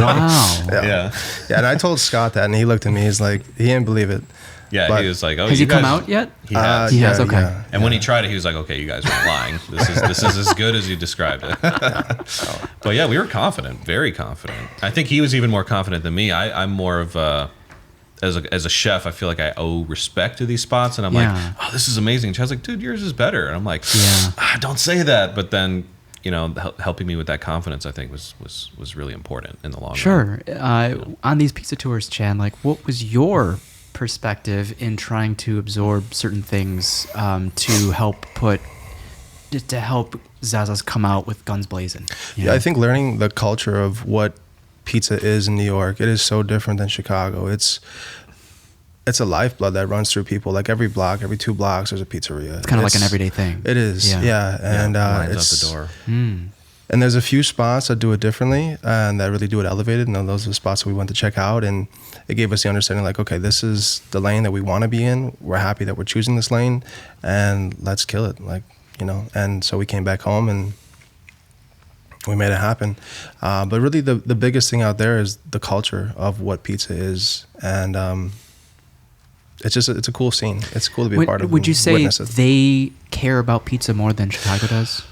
Wow. Yeah. And I told Scott that, and he looked at me. He's like, he didn't believe it. Yeah, But he was like, "Oh, Has you he come guys-" out yet? He has. He has, okay. And when he tried it, he was like, "Okay, you guys weren't lying. This is as good as you described it." But yeah, we were confident, very confident. I think he was even more confident than me. I'm more of as a chef, I feel like I owe respect to these spots, and I'm like, "Oh, this is amazing." And Chad's like, "Dude, yours is better," and I'm like, "Don't say that." But then, you know, helping me with that confidence, I think was really important in the long run. Sure. On these pizza tours, Chad, like, what was your perspective in trying to absorb certain things to help Zaza's come out with guns blazing? I think learning the culture of what pizza is in New York, it is so different than Chicago. It's a lifeblood that runs through people. Like every block, every 2 blocks, there's a pizzeria. It's kind of like an everyday thing. It is, yeah. And lines it's out the door. And there's a few spots that do it differently and that really do it elevated. And those are the spots that we went to check out. And it gave us the understanding like, okay, this is the lane that we want to be in. We're happy that we're choosing this lane and let's kill it. Like, you know, and so we came back home and we made it happen. But really the biggest thing out there is the culture of what pizza is. And it's a cool scene. It's cool to be a part of. Would you say they care about pizza more than Chicago does?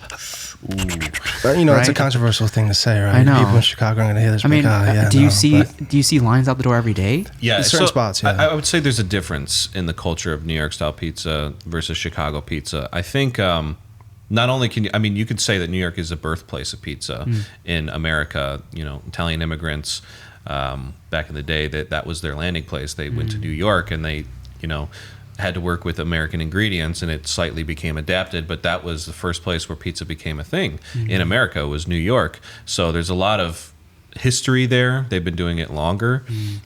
But, you know, it's a Right? controversial thing to say, right? I know. People in Chicago are going to hear this. I mean, like, do you see lines out the door every day? Yeah, in certain spots, yeah. I would say there's a difference in the culture of New York style pizza versus Chicago pizza. I think not only can you could say that New York is the birthplace of pizza in America. You know, Italian immigrants back in the day that was their landing place. They went to New York and they, you know, had to work with American ingredients, and it slightly became adapted, but that was the first place where pizza became a thing in America was New York. So there's a lot of history there. They've been doing it longer.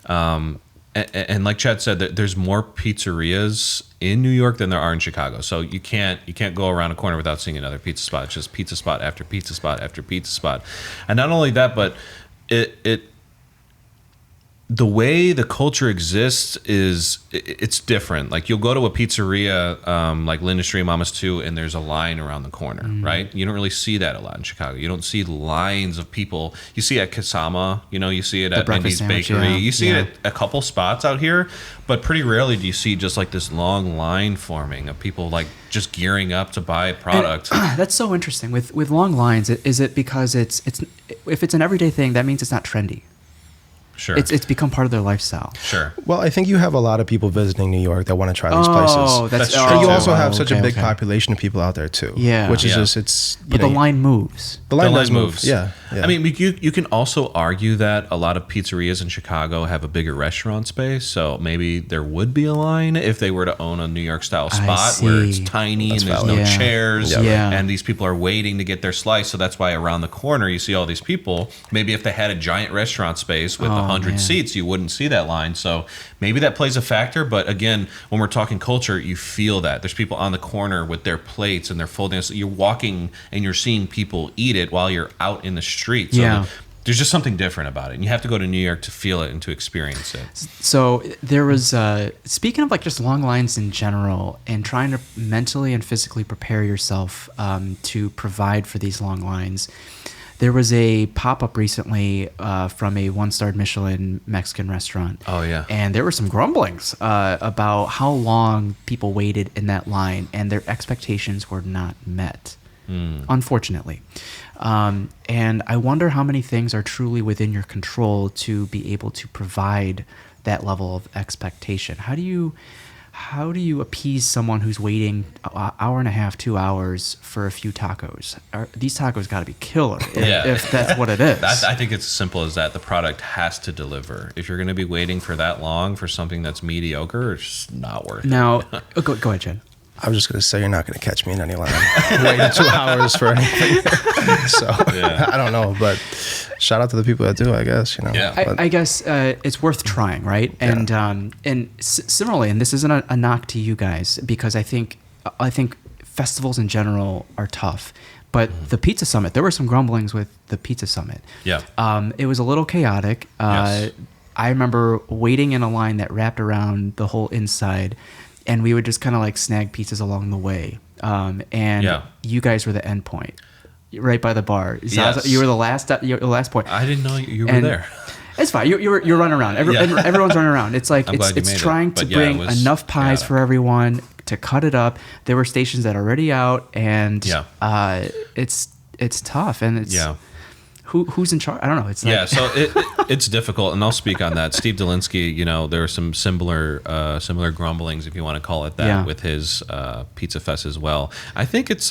And like Chad said, there's more pizzerias in New York than there are in Chicago. So you can't go around a corner without seeing another pizza spot. It's just pizza spot after pizza spot after pizza spot. And not only that, but the way the culture exists it's different. Like you'll go to a pizzeria like Linda Street, Mama's 2, and there's a line around the corner, right? You don't really see that a lot in Chicago. You don't see lines of people. You see it at Kasama, you know, you see it at Mindy's Bakery. You see it at a couple spots out here, but pretty rarely do you see just like this long line forming of people like just gearing up to buy a product. And, that's so interesting. With long lines, is it because it's if it's an everyday thing, that means it's not trendy? Sure. It's become part of their lifestyle. Sure. Well, I think you have a lot of people visiting New York that want to try these places. Oh, that's true. And you Oh, also have such a big okay. population of people out there too. Yeah. Which is Yeah. just, it's... But the line moves. The line The does line move. moves. Yeah. I mean, you can also argue that a lot of pizzerias in Chicago have a bigger restaurant space, so maybe there would be a line if they were to own a New York style spot where it's see. tiny That's and there's valid. no Yeah. chairs, Yeah. and these people are waiting to get their slice. So that's why around the corner you see all these people. Maybe if they had a giant restaurant space with 100 man. seats, you wouldn't see that line. So maybe that plays a factor. But again, when we're talking culture, you feel that there's people on the corner with their plates and they're folding. So you're walking and you're seeing people eat it while you're out in the street. So Yeah. there's just something different about it. And you have to go to New York to feel it and to experience it. So there was, speaking of like just long lines in general and trying to mentally and physically prepare yourself to provide for these long lines, there was a pop-up recently from a one-star Michelin Mexican restaurant. Oh, yeah. And there were some grumblings about how long people waited in that line and their expectations were not met, unfortunately. And I wonder how many things are truly within your control to be able to provide that level of expectation. How do you appease someone who's waiting an hour and a half, 2 hours for a few tacos? These tacos got to be killer if that's what it is. I think it's as simple as that. The product has to deliver. If you're going to be waiting for that long for something that's mediocre, it's just not worth it. Now, go ahead, Chadd. I was just going to say, you're not going to catch me in any line waiting 2 hours for anything. So I don't know, but shout out to the people that do, I guess, Yeah. I guess it's worth trying, right? Yeah. And similarly, and this isn't a knock to you guys, because I think festivals in general are tough. But the Pizza Summit, there were some grumblings with the Pizza Summit. Yeah. It was a little chaotic. Yes. I remember waiting in a line that wrapped around the whole inside, and we would just kind of like snag pizzas along the way. And you guys were the end point, right by the bar. Zaza, Yes. you were the last point. I didn't know you were there. It's fine. You're running around. Everyone's running around. It's like it's trying to bring enough pies for everyone to cut it up. There were stations that are already out, and it's tough. And it's who's in charge? I don't know. It's like, so it's difficult, and I'll speak on that. Steve Dolinsky, there were some similar grumblings, if you want to call it that, with his Pizza Fest as well. I think it's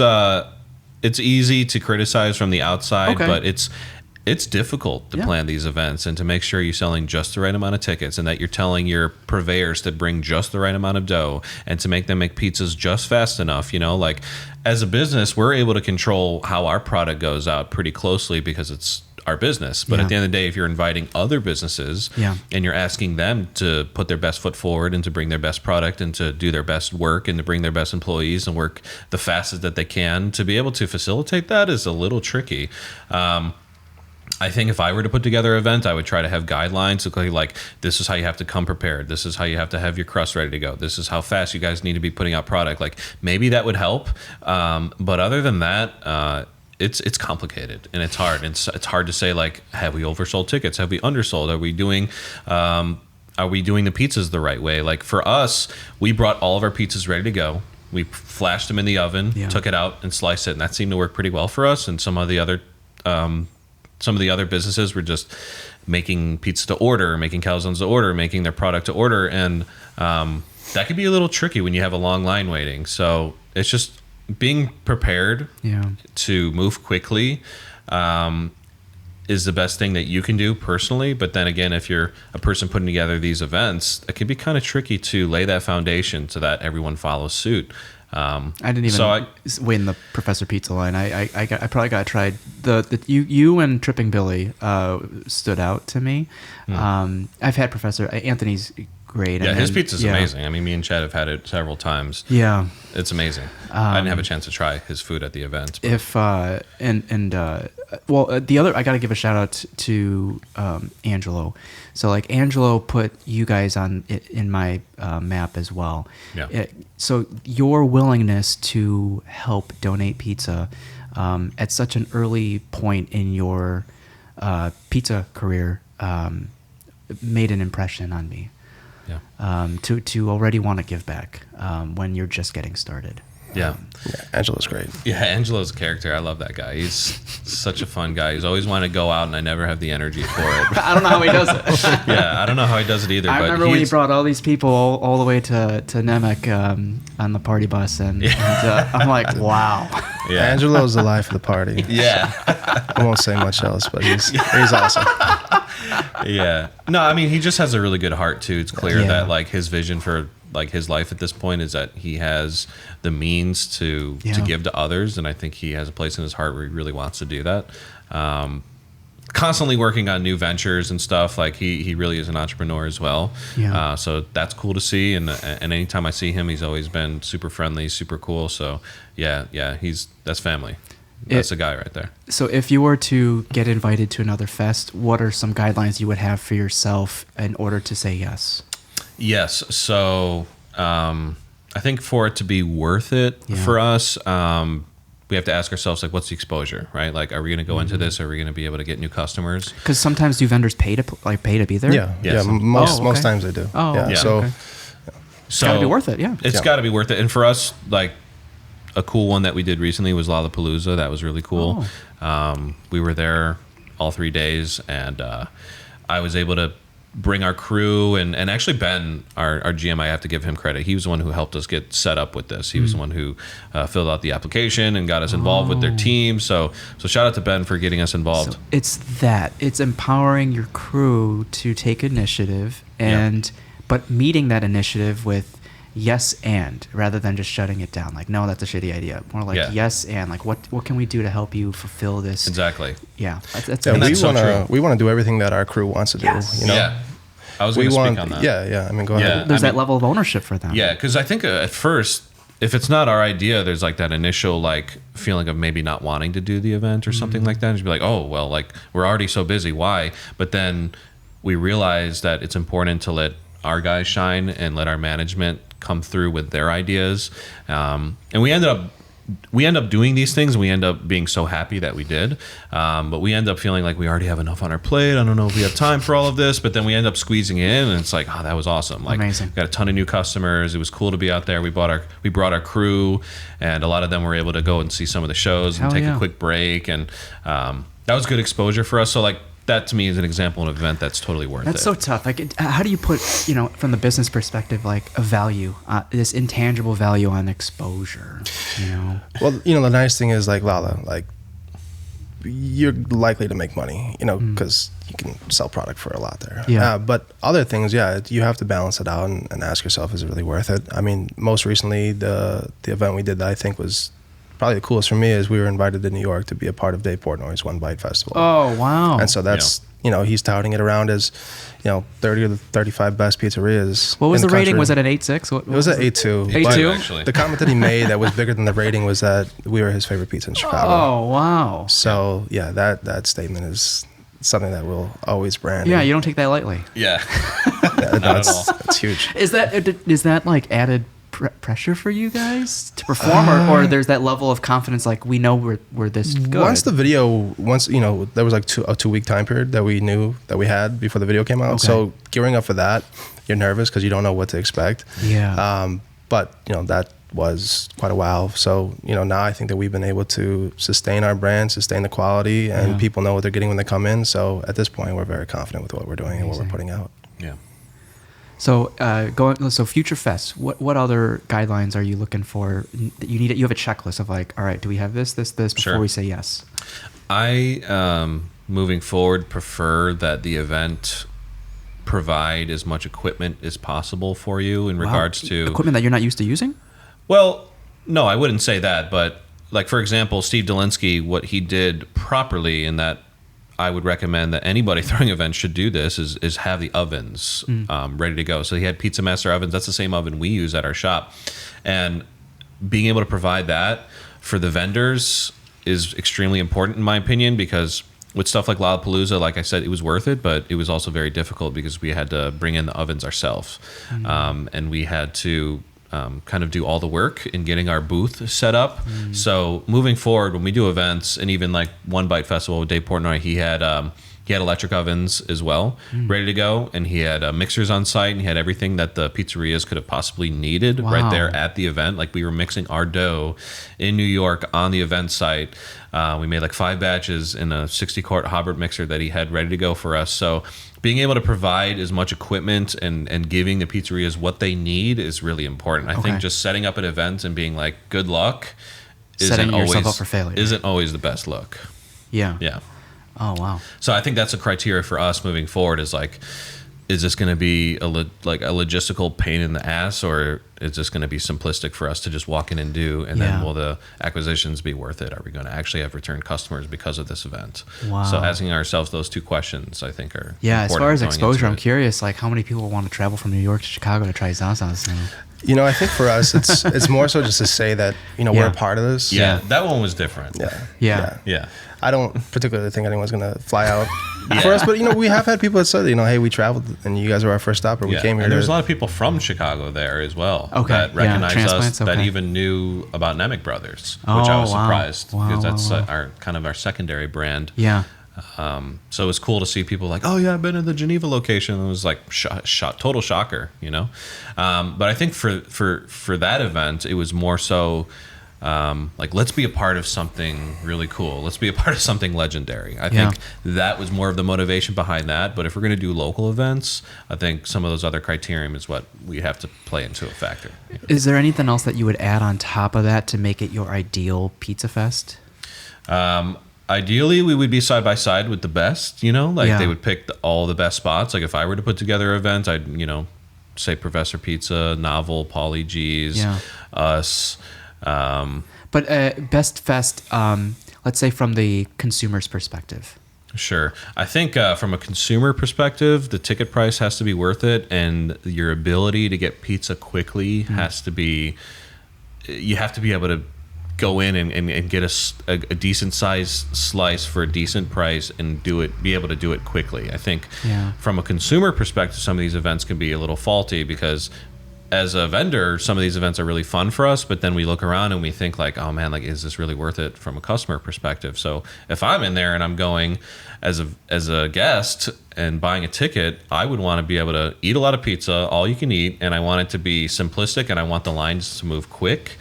easy to criticize from the outside, but it's difficult to plan these events and to make sure you're selling just the right amount of tickets and that you're telling your purveyors to bring just the right amount of dough and to make them make pizzas just fast enough. Like as a business, we're able to control how our product goes out pretty closely because it's our business. But at the end of the day, if you're inviting other businesses and you're asking them to put their best foot forward and to bring their best product and to do their best work and to bring their best employees and work the fastest that they can, to be able to facilitate that is a little tricky. I think if I were to put together an event, I would try to have guidelines, like this is how you have to come prepared. This is how you have to have your crust ready to go. This is how fast you guys need to be putting out product. Like maybe that would help. But other than that, it's complicated and it's hard. It's hard to say, like, have we oversold tickets? Have we undersold? Are we doing the pizzas the right way? Like for us, we brought all of our pizzas ready to go. We flashed them in the oven, took it out and sliced it. And that seemed to work pretty well for us. And some of the other businesses were just making pizza to order, making calzones to order, making their product to order. And that could be a little tricky when you have a long line waiting. So it's just being prepared to move quickly is the best thing that you can do personally. But then again, if you're a person putting together these events, it can be kind of tricky to lay that foundation so that everyone follows suit. I didn't even win the Professor Pizza line. I probably got tried. You and Tripping Billy stood out to me. I've had Professor Anthony's great. Yeah, his pizza's amazing. I mean, me and Chadd have had it several times. Yeah, it's amazing. I didn't have a chance to try his food at the event. But. The other, I got to give a shout out to Angelo. So like Angelo put you guys in my map as well. Yeah. So your willingness to help donate pizza at such an early point in your pizza career made an impression on me. Yeah. To already want to give back when you're just getting started. Yeah. Angelo's great. Yeah, Angelo's a character. I love that guy. He's such a fun guy. He's always wanted to go out, and I never have the energy for it. I don't know how he does it. Yeah, I don't know how he does it either. I remember when he brought all these people all the way to Nemec on the party bus, and I'm like, wow. Yeah. Angelo's the life of the party. Yeah. I won't say much else, but he's awesome. Yeah. No, I mean, he just has a really good heart, too. It's clear that, like, his vision for like his life at this point is that he has the means to give to others, and I think he has a place in his heart where he really wants to do that. Constantly working on new ventures and stuff. Like he really is an entrepreneur as well. Yeah. So that's cool to see, and anytime I see him, he's always been super friendly, super cool. So yeah, that's family. That's the guy right there. So if you were to get invited to another fest, what are some guidelines you would have for yourself in order to say yes? Yes. So I think for it to be worth it for us, we have to ask ourselves, like, what's the exposure, right? Like, are we going to go into this? Are we going to be able to get new customers? Because sometimes do vendors pay to be there? Yeah. Most times they do. Oh, yeah. yeah. So, Okay. So It's gotta be worth it, yeah. It's got to be worth it. And for us, like, a cool one that we did recently was Lollapalooza. That was really cool. We were there all 3 days, and I was able to bring our crew, and actually Ben, our GM, I have to give him credit. He was the one who helped us get set up with this. He was the one who filled out the application and got us involved with their team. So shout out to Ben for getting us involved. So it's empowering your crew to take initiative but meeting that initiative with yes and rather than just shutting it down. Like, no, that's a shitty idea. More like yes and like what can we do to help you fulfill this? Exactly. Yeah. That's we want to do everything that our crew wants to do. Yes. You know? Yeah. I was going to speak on that. Yeah. I mean, go ahead. There's that level of ownership for them. Yeah, because I think at first, if it's not our idea, there's like that initial like feeling of maybe not wanting to do the event or something like that. And you'd be like, oh, well, like we're already so busy. Why? But then we realize that it's important to let our guys shine and let our management come through with their ideas. And we end up doing these things, and we end up being so happy that we did. But we end up feeling like we already have enough on our plate. I don't know if we have time for all of this, but then we end up squeezing it in, and it's like, oh, that was awesome. Like, amazing. Got a ton of new customers. It was cool to be out there. We brought our crew, and a lot of them were able to go and see some of the shows and take a quick break. And that was good exposure for us. So like, that to me is an example of an event that's totally worth it. That's so tough. Like, how do you put, from the business perspective, like a value, this intangible value on exposure? Well, the nice thing is like Lala, like you're likely to make money, because you can sell product for a lot there. Yeah. But other things, you have to balance it out and ask yourself, is it really worth it? I mean, most recently, the event we did that I think was probably the coolest for me is we were invited to New York to be a part of Dave Portnoy's One Bite Festival. Oh, wow. And so that's, he's touting it around as, 30 or the 35 best pizzerias. What was in the rating? country. Was it an 8.6? It was an 8.2. 8.2? Actually. The comment that he made that was bigger than the rating was that we were his favorite pizza in Chicago. Oh, wow. So, that statement is something that we'll always brand. Yeah, you don't take that lightly. Yeah. That's huge. Is that like added pressure for you guys to perform, or there's that level of confidence, like we know we're this good? Once there was like a 2-week time period that we knew that we had before the video came out. Okay. So gearing up for that, you're nervous because you don't know what to expect. Yeah. But that was quite a while. So now I think that we've been able to sustain our brand, sustain the quality, and people know what they're getting when they come in. So at this point, we're very confident with what we're doing and what we're putting out. Yeah. So Future Fest, what other guidelines are you looking for? You have a checklist of like, all right, do we have this before we say yes? I moving forward prefer that the event provide as much equipment as possible for you in regards to equipment that you're not used to using. Well, no, I wouldn't say that, but like for example, Steve Dolinsky, what he did properly in that. I would recommend that anybody throwing events should do this is have the ovens ready to go. So he had Pizza Master ovens. That's the same oven we use at our shop. And being able to provide that for the vendors is extremely important in my opinion, because with stuff like Lollapalooza, like I said, it was worth it, but it was also very difficult because we had to bring in the ovens ourselves. And we had to kind of do all the work in getting our booth set up. So moving forward, when we do events, and even like One Bite Festival with Dave Portnoy, he had electric ovens as well, ready to go, and he had mixers on site, and he had everything that the pizzerias could have possibly needed right there at the event. Like we were mixing our dough in New York on the event site. We made like 5 batches in a 60-quart Hobart mixer that he had ready to go for us. So being able to provide as much equipment and giving the pizzerias what they need is really important. I think just setting up an event and being like, good luck, setting yourself up for failure isn't always the best look. Yeah. Oh, wow. So I think that's a criteria for us moving forward is like, is this going to be a logistical pain in the ass, or is this going to be simplistic for us to just walk in and do, and then will the acquisitions be worth it? Are we going to actually have return customers because of this event? Wow. So asking ourselves those 2 questions, I think, are as far as going exposure, into I'm curious, like how many people want to travel from New York to Chicago to try Zaza's? You know, I think for us, it's more so just to say that, you know, we're a part of this. Yeah, that one was different. Yeah. I don't particularly think anyone's going to fly out for us, but, you know, we have had people that said, you know, hey, we traveled and you guys were our first stop, or we came here. And there's a lot of people from Chicago there as well that recognize us, that even knew about Nemec Brothers, which I was surprised because that's our kind of our secondary brand. Yeah. So it was cool to see people like, oh yeah, I've been to the Geneva location. It was like total shocker, you know. But I think for that event, it was more so like, let's be a part of something really cool. Let's be a part of something legendary. I think that was more of the motivation behind that. But if we're going to do local events, I think some of those other criterion is what we have to play into a factor. Is there anything else that you would add on top of that to make it your ideal pizza fest? Ideally, we would be side by side with the best, you know, like they would pick all the best spots. Like if I were to put together an event, I'd, you know, say Professor Pizza, Novel, Pauly G's, us. But best fest, let's say from the consumer's perspective. Sure. I think from a consumer perspective, the ticket price has to be worth it, and your ability to get pizza quickly has to be, you have to be able to go in and get a decent size slice for a decent price and be able to do it quickly. I think from a consumer perspective, some of these events can be a little faulty because as a vendor, some of these events are really fun for us, but then we look around and we think like, oh man, like, is this really worth it from a customer perspective? So if I'm in there and I'm going as a guest and buying a ticket, I would want to be able to eat a lot of pizza, all you can eat, and I want it to be simplistic, and I want the lines to move quick.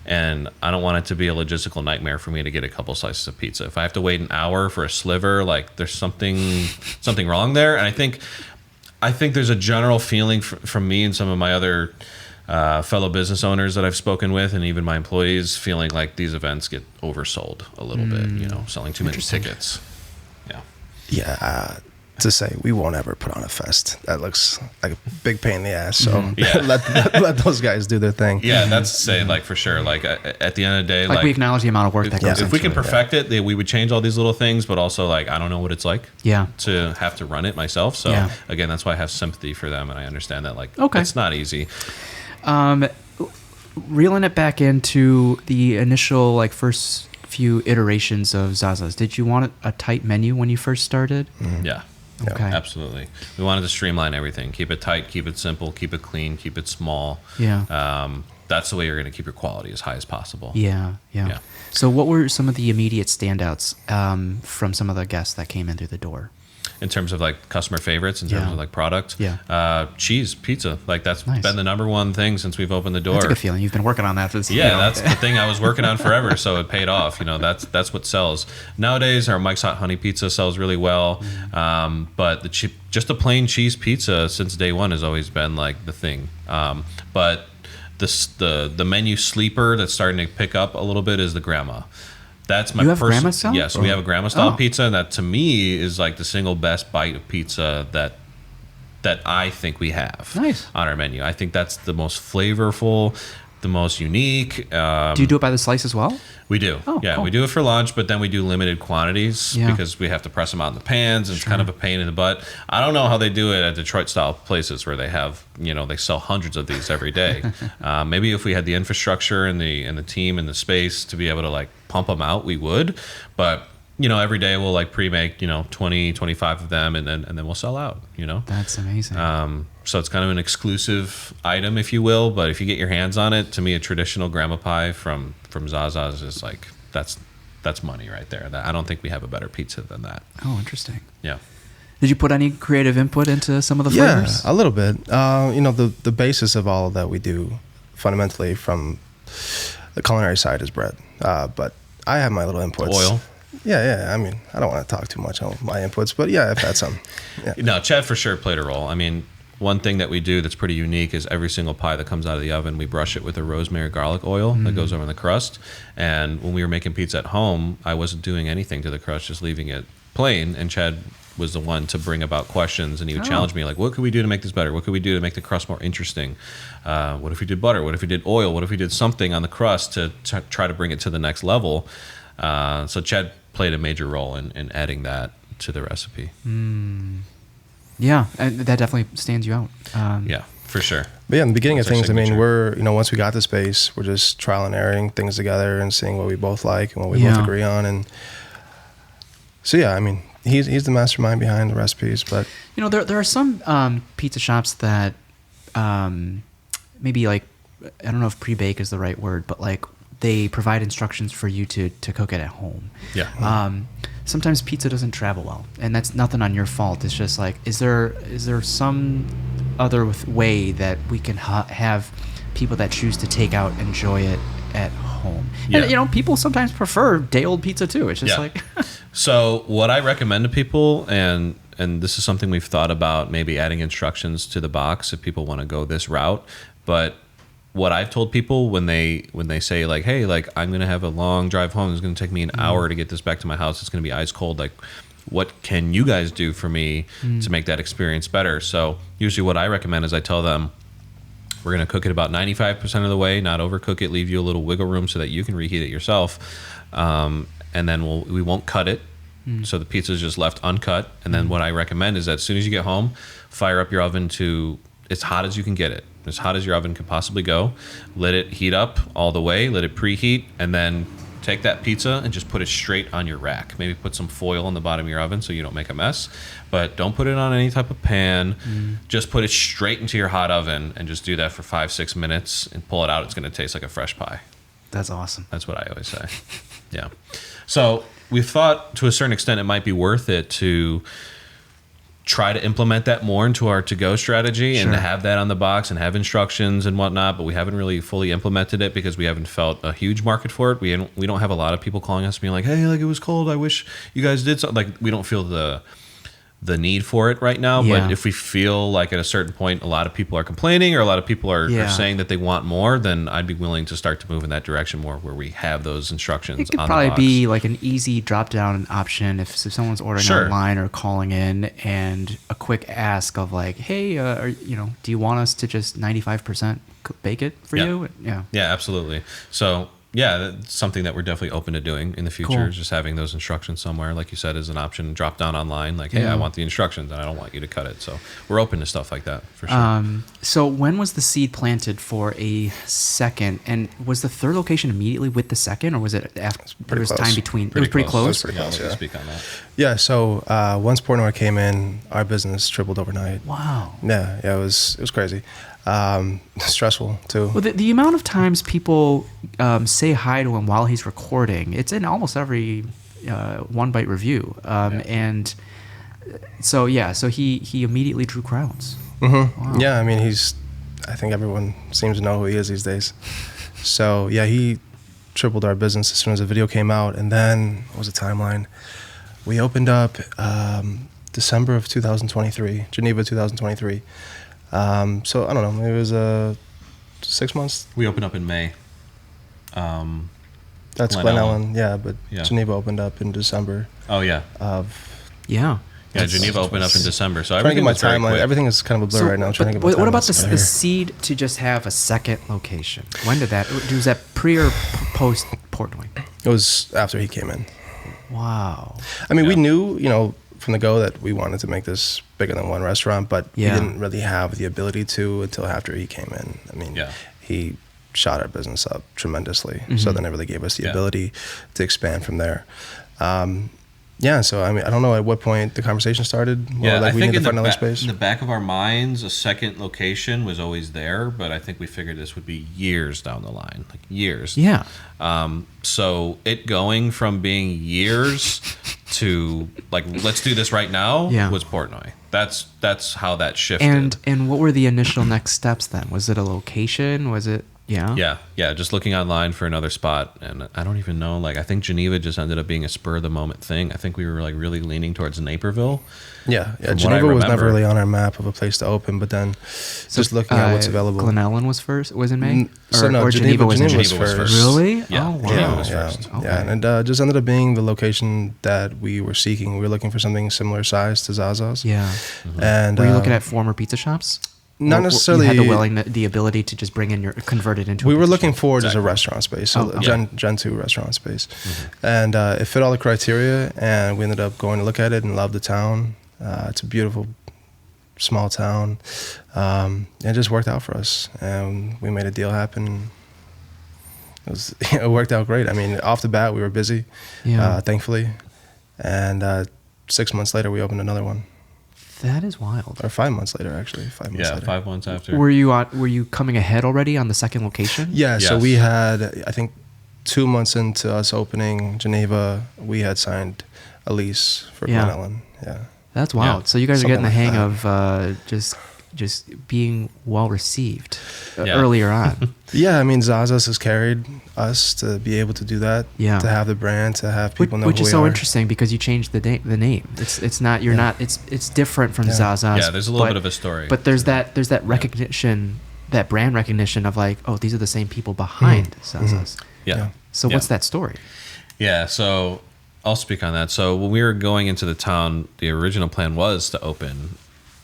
And I don't want it to be a logistical nightmare for me to get a couple slices of pizza. If I have to wait an hour for a sliver, like there's something wrong there. And I think there's a general feeling from me and some of my other fellow business owners that I've spoken with, and even my employees, feeling like these events get oversold a little bit, you know, selling too many tickets. Yeah. To say we won't ever put on a fest. That looks like a big pain in the ass. So let those guys do their thing. Yeah, that's to say, like, for sure. Like at the end of the day, like we acknowledge the amount of work that goes into it. If we can perfect it, we would change all these little things, but also like I don't know what it's like to have to run it myself. So again, that's why I have sympathy for them, and I understand that like it's not easy. Reeling it back into the initial like first few iterations of Zaza's, did you want a tight menu when you first started? Yeah. Okay. Absolutely. We wanted to streamline everything. Keep it tight, keep it simple, keep it clean, keep it small. Yeah. That's the way you're going to keep your quality as high as possible. Yeah. So what were some of the immediate standouts from some of the guests that came in through the door? In terms of like customer favorites, in terms of like product, cheese, pizza, like that's been the number one thing since we've opened the door. That's a good feeling. You've been working on that for this. Yeah, that's the thing I was working on forever, so it paid off. You know, that's what sells nowadays. Our Mike's Hot Honey Pizza sells really well, but just a plain cheese pizza since day one has always been like the thing. But the menu sleeper that's starting to pick up a little bit is the grandma. That's my grandma style? Yes, we have a grandma style pizza, and that to me is like the single best bite of pizza that I think we have on our menu. I think that's the most flavorful, the most unique. Do you do it by the slice as well? We do. Cool. We do it for lunch, but then we do limited quantities because we have to press them out in the pans, and it's kind of a pain in the butt. I don't know how they do it at Detroit style places where they have, you know, they sell hundreds of these every day. Maybe if we had the infrastructure and the team and the space to be able to like pump them out, we would. But you know, every day we'll like pre-make, you know, 20, 25 of them, and then we'll sell out, you know. That's amazing. So it's kind of an exclusive item, if you will, but if you get your hands on it, to me, a traditional grandma pie from Zaza's is like, that's money right there. I don't think we have a better pizza than that. Oh, interesting. Yeah. Did you put any creative input into some of the flavors? Yeah, a little bit. You know, the basis of all that we do fundamentally from the culinary side is bread. But I have my little inputs. Oil. Yeah. I mean, I don't want to talk too much on my inputs, but yeah, I've had some. Yeah. No, Chadd for sure played a role. I mean, one thing that we do that's pretty unique is every single pie that comes out of the oven, we brush it with a rosemary garlic oil that goes over the crust. And when we were making pizza at home, I wasn't doing anything to the crust, just leaving it plain. And Chadd was the one to bring about questions, and he would challenge me like, what could we do to make this better? What could we do to make the crust more interesting? What if we did butter? What if we did oil? What if we did something on the crust to try to bring it to the next level? So Chadd played a major role in adding that to the recipe. Yeah, and that definitely stands you out. Yeah, For sure. But yeah, in the beginning That's of our things, I mean, signature. once we got the space, we're just trial and erroring things together and seeing what we both like and what we Yeah. both agree on. And so, yeah, I mean, he's the mastermind behind the recipes, but there are some pizza shops that maybe like, I don't know if pre-bake is the right word, but like they provide instructions for you to cook it at home. Yeah. Sometimes pizza doesn't travel well, and that's nothing on your fault. It's just like, is there some other way that we can have people that choose to take out enjoy it at home? Yeah. And people sometimes prefer day-old pizza too. It's just like So what I recommend to people, and this is something we've thought about, maybe adding instructions to the box if people want to go this route, but what I've told people when they say like, hey, like I'm going to have a long drive home, it's going to take me an hour to get this back to my house, it's going to be ice cold, like what can you guys do for me to make that experience better? So usually what I recommend is I tell them, we're going to cook it about 95% of the way, not overcook it, leave you a little wiggle room so that you can reheat it yourself. And then we won't cut it. So the pizza is just left uncut. And then what I recommend is that as soon as you get home, fire up your oven to as hot as you can get it, as hot as your oven can possibly go. Let it heat up all the way, let it preheat, and then take that pizza and just put it straight on your rack. Maybe put some foil on the bottom of your oven so you don't make a mess, but don't put it on any type of pan. Just put it straight into your hot oven and just do that for 5-6 minutes and pull it out. It's going to taste like a fresh pie. that's awesome. That's what I always say. Yeah. So we thought to a certain extent it might be worth it to try to implement that more into our to-go strategy and to have that on the box and have instructions and whatnot, but we haven't really fully implemented it because we haven't felt a huge market for it. We don't have a lot of people calling us being like, hey, like it was cold, I wish you guys did something. Like we don't feel the need for it right now. Yeah. But if we feel like at a certain point a lot of people are complaining or a lot of people are saying that they want more, then I'd be willing to start to move in that direction more, where we have those instructions It could on probably the box. be like an easy drop down option if someone's ordering online or calling in, and a quick ask of like, hey, do you want us to just 95% bake it for you? Yeah. Yeah, absolutely. So yeah, that's something that we're definitely open to doing in the future. Cool. Just having those instructions somewhere, like you said, is an option. Drop down online, like, hey, I want the instructions, and I don't want you to cut it. So we're open to stuff like that for sure. So when was the seed planted for a second? And was the third location immediately with the second, or was it after there was close. time between? It was pretty close. Pretty close, We can yeah. speak on that. Yeah, so once Portnoy came in, our business tripled overnight. Wow. Yeah, it was crazy. Stressful too. Well, the amount of times people say hi to him while he's recording, it's in almost every One Bite review. And so he immediately drew crowds. Wow. Yeah, I mean, I think everyone seems to know who he is these days. So yeah, he tripled our business as soon as the video came out. And then, what was the timeline? We opened up December of 2023, Geneva 2023. So I don't know, it was 6 months. We opened up in May. That's Glen Glen Ellen. Ellen, yeah, but Yeah. Geneva opened up in December Oh yeah, Yeah. yeah. Geneva opened up in December, so trying to get everything my was very timeline. quick. Everything is kind of a blur right now. I'm trying to get my what about timelines the together. seed to just have a second location? When did that? Was that pre or post Portnoy? It was after he came in. Wow. I mean, we Yeah. knew, from the go that we wanted to make this bigger than one restaurant, but Yeah. we didn't really have the ability to until after he came in. I mean, Yeah. he shot our business up tremendously. So that never really gave us the Yeah. ability to expand from there. Yeah, so I mean, I don't know at what point the conversation started. Yeah, like I we think need in to the, find another space. in the back of our minds, a second location was always there, but I think we figured this would be years down the line, like years. Yeah. So it going from being years to like, let's do this right now was Portnoy. That's how that shifted. And what were the initial next steps then? Was it a location? Was it Yeah, just looking online for another spot, and I don't even know. Like, I think Geneva just ended up being a spur of the moment thing. I think we were like really leaning towards Naperville. Yeah. From what I Geneva was never remember. really on our map of a place to open, but then just looking at what's available. Glen Ellen was in May? Geneva was Geneva was first. Really? Yeah, Oh, wow. Geneva was Yeah, first. Okay. yeah, and it just ended up being the location that we were seeking. We were looking for something similar size to Zaza's. Yeah. And Were you looking at former pizza shops? not Or necessarily. You had the ability to just convert it into. We a were pizza looking shop. forward as a Exactly. restaurant space, so Oh, okay. Gen 2 restaurant space, and it fit all the criteria. And we ended up going to look at it and loved the town. It's a beautiful small town. It just worked out for us, and we made a deal happen. It worked out great. I mean, off the bat, we were busy, thankfully, and 6 months later, we opened another one. That is wild. Or 5 months later, actually. 5 months later. 5 months after. Were you coming ahead already on the second location? Yeah, Yes. so we had, I think, 2 months into us opening Geneva, we had signed a lease for Glen Ellen. Yeah. That's wild. Yeah. So you guys are Something getting the like hang of just being well received Yeah. earlier on. Yeah, I mean, Zaza's has carried us to be able to do that. Yeah. To have the brand, to have people know Which who is we so are. interesting because you changed the name. It's not you're not it's different from Zaza's. Yeah, there's a little bit of a story. But there's that recognition, that brand recognition of like, oh, these are the same people behind Zaza's. Yeah. So what's that story? Yeah, so I'll speak on that. So when we were going into the town, the original plan was to open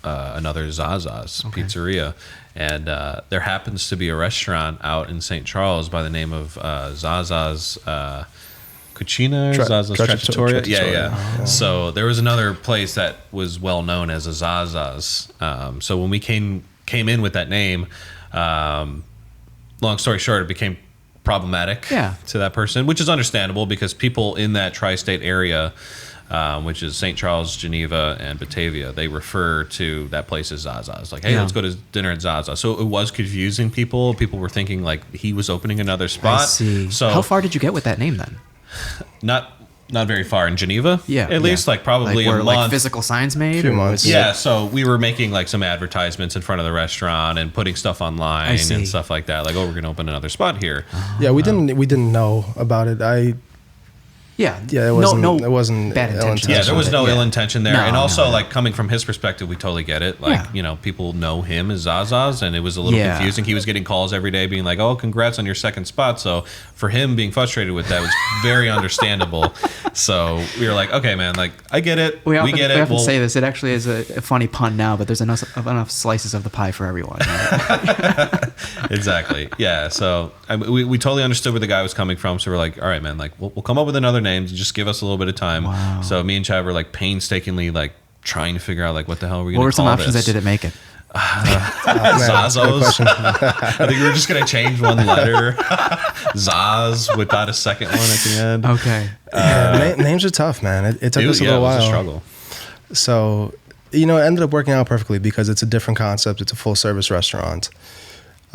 another Zaza's pizzeria, and there happens to be a restaurant out in St. Charles by the name of Zaza's Cucina, or Zaza's Trattoria. Yeah. So there was another place that was well known as a Zaza's. So when we came in with that name, long story short, it became problematic to that person, which is understandable because people in that tri-state area, which is St. Charles, Geneva, and Batavia, they refer to that place as Zaza's. Like, hey, let's go to dinner at Zaza. So it was confusing people. People were thinking like he was opening another spot. I see. So how far did you get with that name then? Not very far in Geneva. Yeah. At least like probably like a month. Like physical signs made? Few months. Yeah, so we were making like some advertisements in front of the restaurant and putting stuff online and stuff like that. Like, oh, we're gonna open another spot here. Yeah, we didn't know about it. It wasn't bad intention. Yeah, there was no ill intention there. No, and also, no. like, coming from his perspective, we totally get it. Like, people know him as Zaza's, and it was a little confusing. He was getting calls every day being like, oh, congrats on your second spot. So for him being frustrated with that was very understandable. So we were like, okay, man, like, I get it. We get it. We often say this. It actually is a funny pun now, but there's enough slices of the pie for everyone. Right? Exactly. Yeah. So we totally understood where the guy was coming from. So we're like, all right, man, like, we'll come up with another name. Just give us a little bit of time. Wow. So me and Chadd were like painstakingly like trying to figure out like what the hell are we going to call this. What were some options that didn't make it? Zazos. I think we were just going to change one letter. Zaz without a second one at the end. Okay. Names are tough, man. It took us a little it was while. a struggle. So, it ended up working out perfectly because it's a different concept. It's a full service restaurant.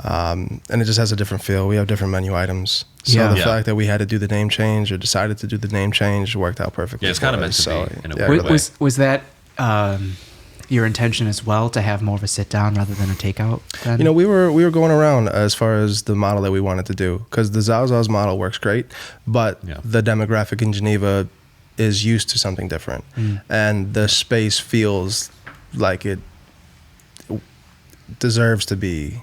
And it just has a different feel. We have different menu items. So the fact that we had to do the name change or decided to do the name change worked out perfectly. Yeah, it's kind of meant to be in a weird way. Was that your intention as well, to have more of a sit down rather than a takeout then? We were going around as far as the model that we wanted to do, because the Zaza's model works great, but the demographic in Geneva is used to something different. And the space feels like it deserves to be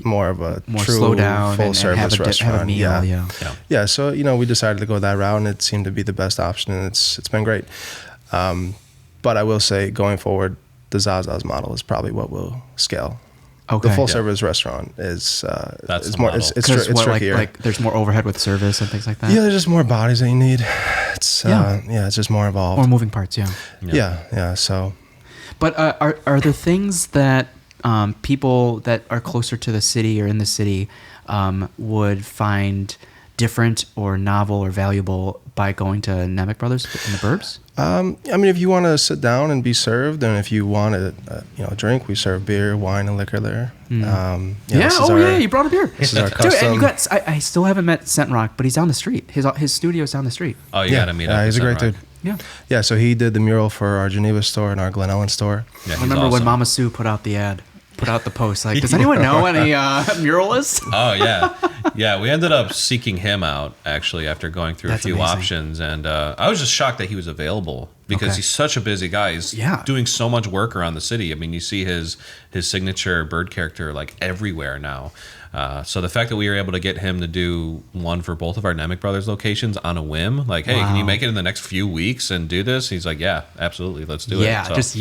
more of a true slow down full service restaurant. Have a meal, yeah. So we decided to go that route, and it seemed to be the best option, and it's been great. But I will say, going forward, the Zaza's model is probably what will scale. Okay. The full service restaurant is That's it's the more model. it's trickier. Like there's more overhead with service and things like that. Yeah, there's just more bodies that you need. It's it's just more involved. More moving parts. Yeah. So, but are there things that people that are closer to the city or in the city would find different or novel or valuable by going to Nemec Brothers in the Burbs? I mean, if you want to sit down and be served, and if you want a drink, we serve beer, wine, and liquor there. You brought a beer. This is our Dude, custom. and I still haven't met Scent Rock, but he's down the street. His studio's down the street. Oh, you got to meet up. He's a great dude. Yeah. So he did the mural for our Geneva store and our Glen Ellen store. Yeah, I remember when Mama Sue put out the post, like, does anyone know any muralists? Oh, yeah. Yeah, we ended up seeking him out, actually, after going through That's a few amazing. options. And I was just shocked that he was available because he's such a busy guy. He's doing so much work around the city. I mean, you see his signature bird character, like, everywhere now. So the fact that we were able to get him to do one for both of our Nemec Brothers locations on a whim, like, hey, can you make it in the next few weeks and do this? He's like, yeah, absolutely, let's do it. That was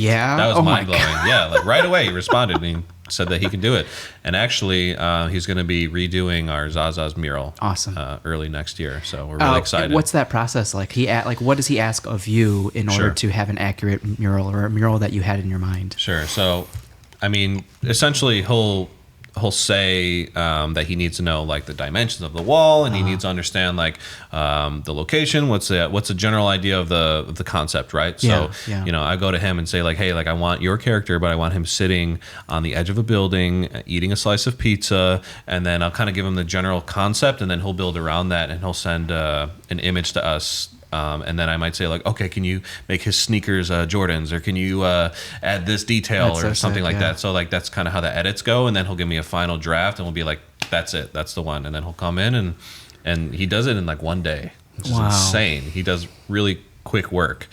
mind blowing. Yeah, like right away he responded and he said that he can do it. And actually, he's going to be redoing our Zaza's mural. Awesome. Early next year. So we're really excited. What's that process like? What does he ask of you in order to have an accurate mural or a mural that you had in your mind? Sure. So I mean, essentially he'll say that he needs to know like the dimensions of the wall, and he needs to understand like the location. What's the general idea of the concept, right? So you know, I go to him and say like, hey, like I want your character, but I want him sitting on the edge of a building, eating a slice of pizza, and then I'll kind of give him the general concept, and then he'll build around that, and he'll send an image to us. And then I might say like, okay, can you make his sneakers Jordans, or can you add this detail or something like that? So like that's kind of how the edits go, and then he'll give me a final draft, and we'll be like, that's it, that's the one. And then he'll come in and he does it in like one day, which is insane. He does really quick work.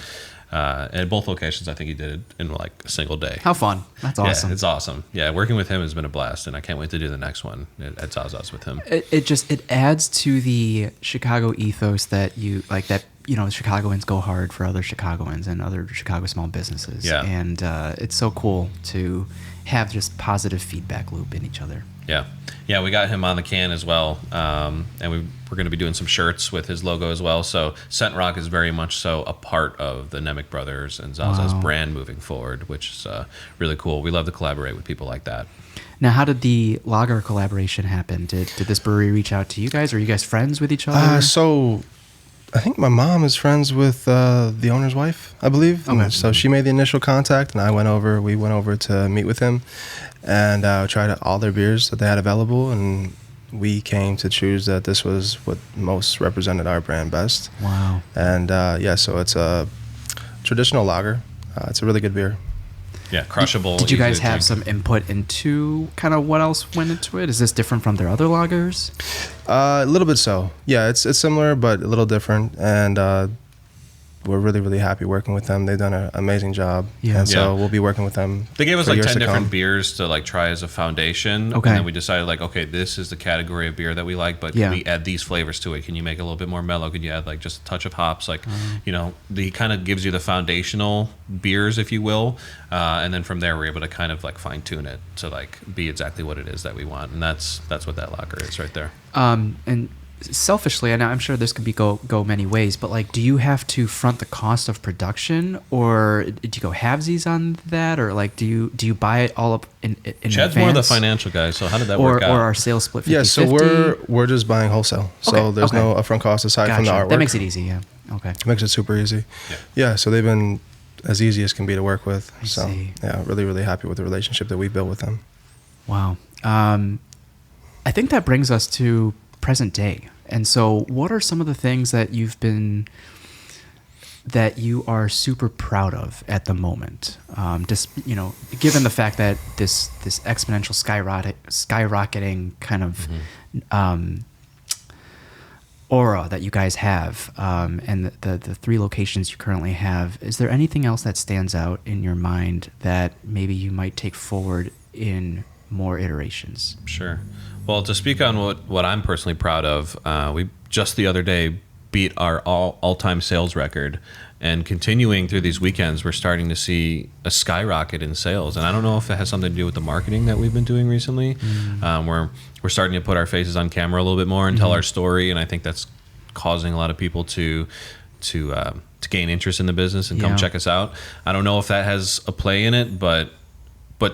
And at both locations, I think he did it in like a single day. How fun! That's awesome. Yeah, it's awesome. Yeah, working with him has been a blast, and I can't wait to do the next one at Zaza's with him. It adds to the Chicago ethos that you like, that you know, Chicagoans go hard for other Chicagoans and other Chicago small businesses. Yeah. And it's so cool to have just positive feedback loop in each other. Yeah. Yeah, we got him on the can as well. And we're going to be doing some shirts with his logo as well. So Scent Rock is very much so a part of the Nemec Brothers and Zaza's brand moving forward, which is really cool. We love to collaborate with people like that. Now, how did the lager collaboration happen? Did this brewery reach out to you guys? Are you guys friends with each other? So I think my mom is friends with the owner's wife, I believe. Okay. So she made the initial contact, and we went over to meet with him and tried all their beers that they had available, and we came to choose that this was what most represented our brand best. Wow. And so it's a traditional lager. It's a really good beer. Yeah, crushable. Did you guys easy to have drink. some input into kind of what else went into it? Is this different from their other lagers? A little bit so. Yeah, it's similar, but a little different. And we're really, really happy working with them. They've done an amazing job. Yeah. And so Yeah. we'll be working with them. They gave us for like years 10 to different come. beers to like try as a foundation. Okay. And then we decided like, okay, this is the category of beer that we like, but can we add these flavors to it? Can you make it a little bit more mellow? Can you add like just a touch of hops? Like, you know, he kind of gives you the foundational beers, if you will. And then from there, we're able to kind of like fine tune it to like be exactly what it is that we want. And that's what that lager is right there. And selfishly, and I'm sure this could be go many ways, but like, do you have to front the cost of production, or do you go halvesies on that, or like do you buy it all up in Chad's advance? more of the financial guy, so how did that work out? Or our sales split 50/50? Yeah, so we're just buying wholesale. So there's no upfront cost aside from the artwork. That makes it easy, yeah. Okay. It makes it super easy. Yeah, so they've been as easy as can be to work with. I see. Yeah, really, really happy with the relationship that we built with them. Wow. I think that brings us to present day. And so what are some of the things that you are super proud of at the moment? Just, you know, given the fact that this exponential skyrocketing kind of aura that you guys have, and the 3 locations you currently have, is there anything else that stands out in your mind that maybe you might take forward in more iterations? Sure. Well, to speak on what I'm personally proud of, we just the other day beat our all-time sales record, and continuing through these weekends, we're starting to see a skyrocket in sales. And I don't know if it has something to do with the marketing that we've been doing recently. We're starting to put our faces on camera a little bit more and tell our story, and I think that's causing a lot of people to gain interest in the business and come check us out. I don't know if that has a play in it, but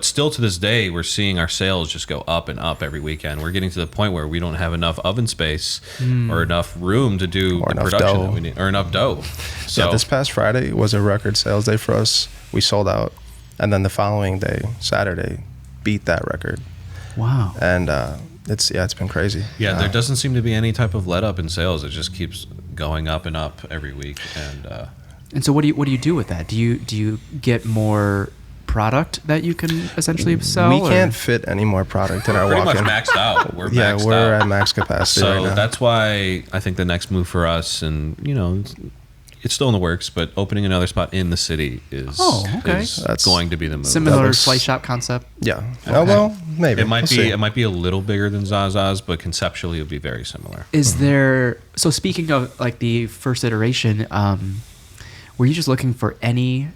still to this day, we're seeing our sales just go up and up every weekend. We're getting to the point where we don't have enough oven space or enough room to do the production that we need, or enough dough. So this past Friday was a record sales day for us. We sold out. And then the following day, Saturday, beat that record. Wow. And it's been crazy. Yeah, there doesn't seem to be any type of let up in sales. It just keeps going up and up every week. And so what do you do with that? Do you get more product that you can essentially sell? We can't fit any more product in our pretty walk-in. much maxed out. We're maxed out. We're at max capacity right So now. that's why I think the next move for us, and you know, it's still in the works, but opening another spot in the city is That's going to be the move. Similar slice shop concept. Yeah. Okay. Oh, well, maybe. It might We'll be see. it might be a little bigger than Zaza's, but conceptually it would be very similar. Is there, so speaking of like the first iteration, were you just looking for any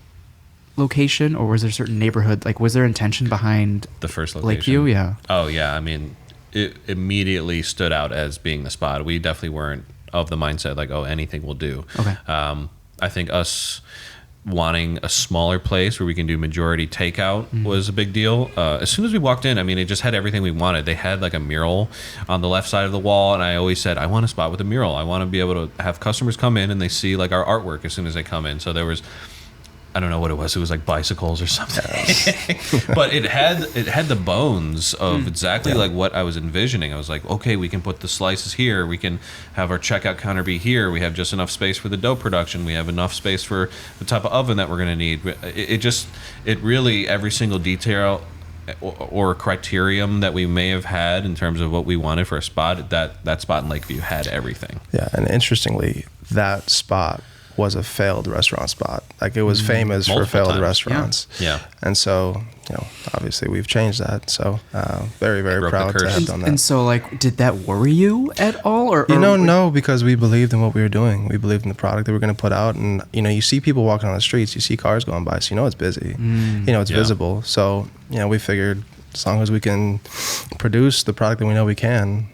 location, or was there a certain neighborhood? Like, was there intention behind The first location. Lakeview? Yeah. Oh yeah, I mean, it immediately stood out as being the spot. We definitely weren't of the mindset like, oh, anything will do. Okay. I think us wanting a smaller place where we can do majority takeout was a big deal. As soon as we walked in, I mean, it just had everything we wanted. They had like a mural on the left side of the wall, and I always said, I want a spot with a mural. I want to be able to have customers come in and they see like our artwork as soon as they come in. So there was, I don't know what it was. It was like bicycles or something. But it had the bones of exactly like what I was envisioning. I was like, okay, we can put the slices here. We can have our checkout counter be here. We have just enough space for the dough production. We have enough space for the type of oven that we're going to need. It really, every single detail or criterion that we may have had in terms of what we wanted for a spot, that spot in Lakeview had everything. Yeah, and interestingly, that spot was a failed restaurant spot. Like it was famous Multiple for failed times. restaurants. Yeah. And so, obviously we've changed that. So very, very broke the proud to curse. have done that. And so, like, did that worry you at all? Or No, because we believed in what we were doing. We believed in the product that we were going to put out. And, you see people walking on the streets, you see cars going by, so it's busy. It's visible. So, we figured as long as we can produce the product that we know we can,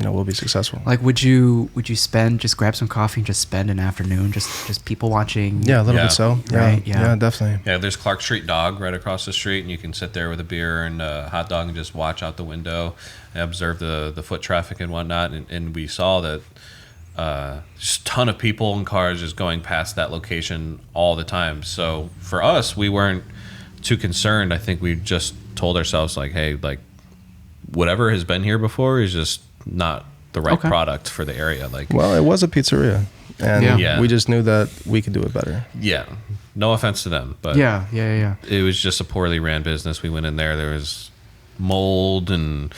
we'll be successful. Like, would you just grab some coffee and just spend an afternoon just people watching? Yeah, a little bit so. Right, Yeah, definitely. Yeah, there's Clark Street Dog right across the street, and you can sit there with a beer and a hot dog and just watch out the window and observe the foot traffic and whatnot. And we saw that just a ton of people and cars just going past that location all the time. So for us, we weren't too concerned. I think we just told ourselves, like, hey, like, whatever has been here before is just not the right product for the area. Like, well, it was a pizzeria, and Yeah. we just knew that we could do it better. yeah, no offense to them, but Yeah. it was just a poorly ran business. We went in there was mold and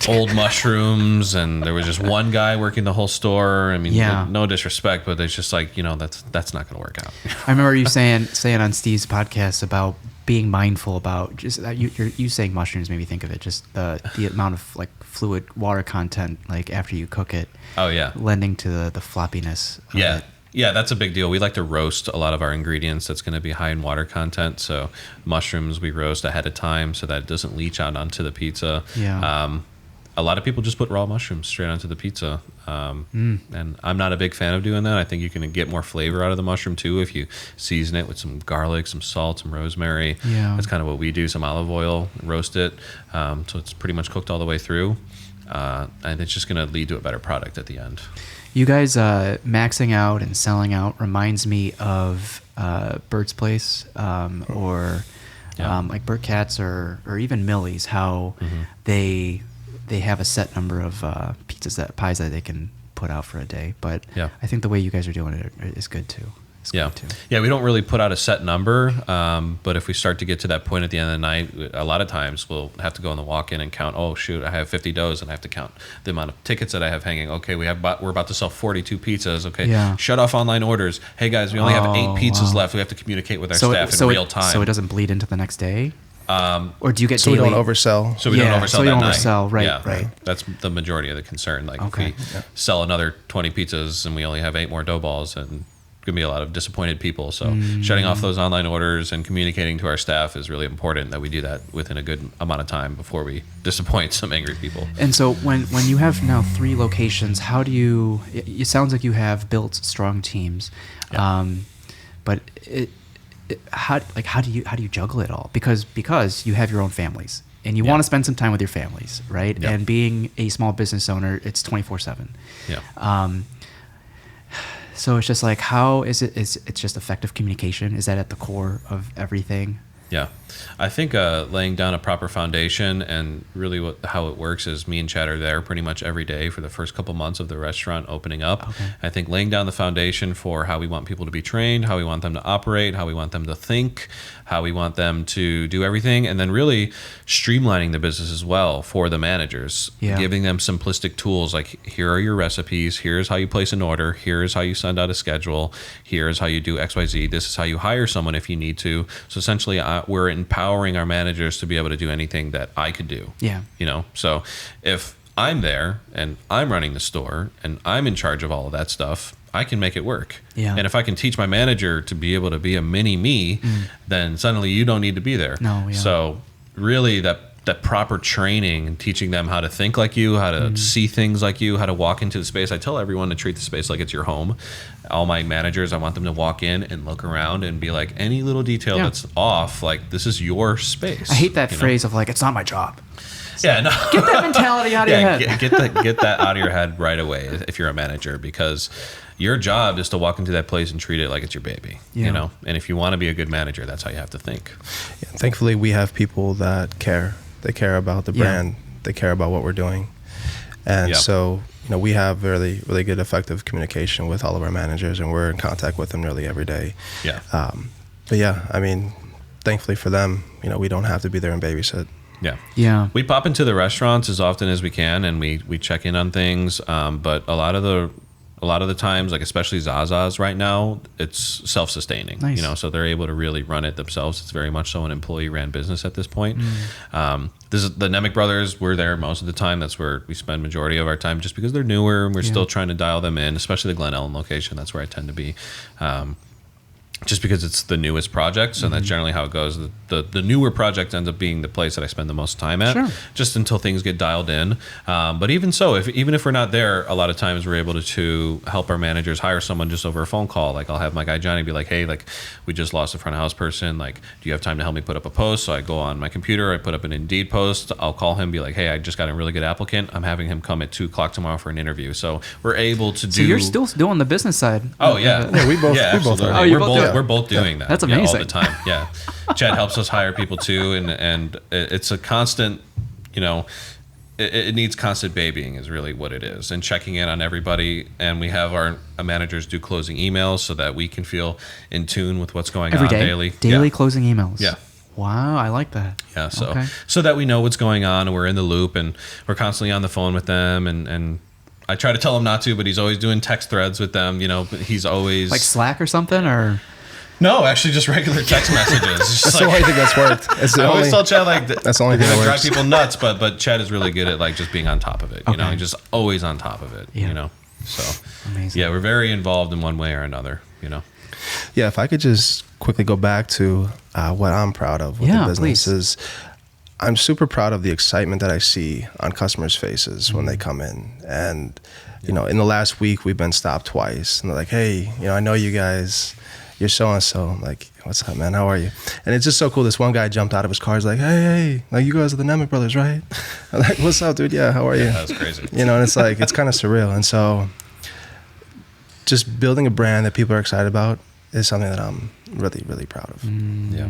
old mushrooms, and there was just one guy working the whole store. I mean, no disrespect, but it's just like, that's not going to work out. I remember you saying on Steve's podcast about being mindful about just you saying mushrooms made me think of it. Just the amount of like fluid water content like after you cook it. Oh yeah, lending to the floppiness. Of it. Yeah, that's a big deal. We like to roast a lot of our ingredients that's going to be high in water content. So mushrooms we roast ahead of time so that it doesn't leach out onto the pizza. Yeah. A lot of people just put raw mushrooms straight onto the pizza. And I'm not a big fan of doing that. I think you can get more flavor out of the mushroom too if you season it with some garlic, some salt, some rosemary. Yeah. That's kind of what we do, some olive oil, roast it. So it's pretty much cooked all the way through. And it's just going to lead to a better product at the end. You guys maxing out and selling out reminds me of Bird's Place or like Burt Katz or even Millie's, how they have a set number of pies that they can put out for a day. But I think the way you guys are doing it is good too. Yeah, we don't really put out a set number, but if we start to get to that point at the end of the night, a lot of times we'll have to go in the walk-in and count, oh shoot, I have 50 doughs, and I have to count the amount of tickets that I have hanging. Okay, we're about to sell 42 pizzas. Okay, shut off online orders. Hey guys, we only have 8 pizzas left. We have to communicate with our staff in real time. So it doesn't bleed into the next day? Or do you get so daily? we don't oversell? So we don't oversell that night. Oversell, right, yeah, right. That's the majority of the concern. Like if we sell another 20 pizzas and we only have 8 more dough balls, and going to be a lot of disappointed people. So shutting off those online orders and communicating to our staff is really important, that we do that within a good amount of time before we disappoint some angry people. And so when you have now 3 locations, how do you, it sounds like you have built strong teams, but how do you juggle it all? Because you have your own families and you want to spend some time with your families, right? Yeah. And being a small business owner, it's 24/7. Yeah. So it's just like, how is it? It's just effective communication. Is that at the core of everything? Yeah, I think laying down a proper foundation, and really how it works is me and Chadd are there pretty much every day for the first couple months of the restaurant opening up. Okay. I think laying down the foundation for how we want people to be trained, how we want them to operate, how we want them to think, how we want them to do everything, and then really streamlining the business as well for the managers, giving them simplistic tools like, here are your recipes, here's how you place an order, here's how you send out a schedule, here's how you do XYZ, this is how you hire someone if you need to. So essentially we're empowering our managers to be able to do anything that I could do. Yeah. So if I'm there and I'm running the store and I'm in charge of all of that stuff, I can make it work. Yeah. And if I can teach my manager to be able to be a mini me, then suddenly you don't need to be there. No, yeah. So really that that proper training and teaching them how to think like you, how to see things like you, how to walk into the space. I tell everyone to treat the space like it's your home. All my managers, I want them to walk in and look around and be like, any little detail that's off, like, this is your space. I hate that phrase of like, it's not my job. Yeah, no. Get that mentality out of your head. Get that out of your head right away if you're a manager, because your job is to walk into that place and treat it like it's your baby. You know, and if you want to be a good manager, that's how you have to think. Yeah, thankfully, we have people that care. They care about the brand. They care about what we're doing, and so we have really, really good, effective communication with all of our managers, and we're in contact with them nearly every day. Yeah. But yeah, I mean, thankfully for them, we don't have to be there and babysit. Yeah. Yeah. We pop into the restaurants as often as we can, and we check in on things. But a lot of the times, like especially Zaza's right now, it's self-sustaining. Nice. So they're able to really run it themselves. It's very much so an employee-ran business at this point. This is the Nemec Brothers. We're there most of the time. That's where we spend majority of our time, just because they're newer and we're still trying to dial them in. Especially the Glen Ellen location. That's where I tend to be. Just because it's the newest project, so that's generally how it goes. The newer project ends up being the place that I spend the most time at, just until things get dialed in. But even so, even if we're not there, a lot of times we're able to help our managers hire someone just over a phone call. Like I'll have my guy Johnny be like, hey, like we just lost a front of house person. Like, do you have time to help me put up a post? So I go on my computer, I put up an Indeed post. I'll call him, be like, hey, I just got a really good applicant. I'm having him come at 2:00 tomorrow for an interview. So we're able to do. So you're still doing the business side. Oh yeah, we both. Oh, you both do it. We're both doing that. That's amazing. All the time. Yeah. Chadd helps us hire people too, and it's a constant, it needs constant babying is really what it is, and checking in on everybody. And we have our managers do closing emails so that we can feel in tune with what's going Every on day. daily. Closing emails. Yeah. Wow, I like that. Yeah. So that we know what's going on and we're in the loop, and we're constantly on the phone with them, and I try to tell him not to, but he's always doing text threads with them. He's always like Slack or something, or. No, actually, just regular text messages. That's the only thing that's worked. I always tell Chadd that's the only thing that drive works. people nuts, but Chadd is really good at just being on top of it. He's just always on top of it. Yeah. So Amazing. Yeah, we're very involved in one way or another. Yeah, if I could just quickly go back to what I'm proud of with the business is, I'm super proud of the excitement that I see on customers' faces when they come in. And in the last week we've been stopped twice, and they're like, "Hey, I know you guys. You're so-and-so." I'm like, "What's up, man? How are you?" And it's just so cool. This one guy jumped out of his car. He's like, hey, like, you guys are the Nemec Brothers, right? I'm like, "What's up, dude? Yeah, how are you?" That was crazy. And it's like, it's kind of surreal. And so just building a brand that people are excited about is something that I'm really, really proud of. Yeah.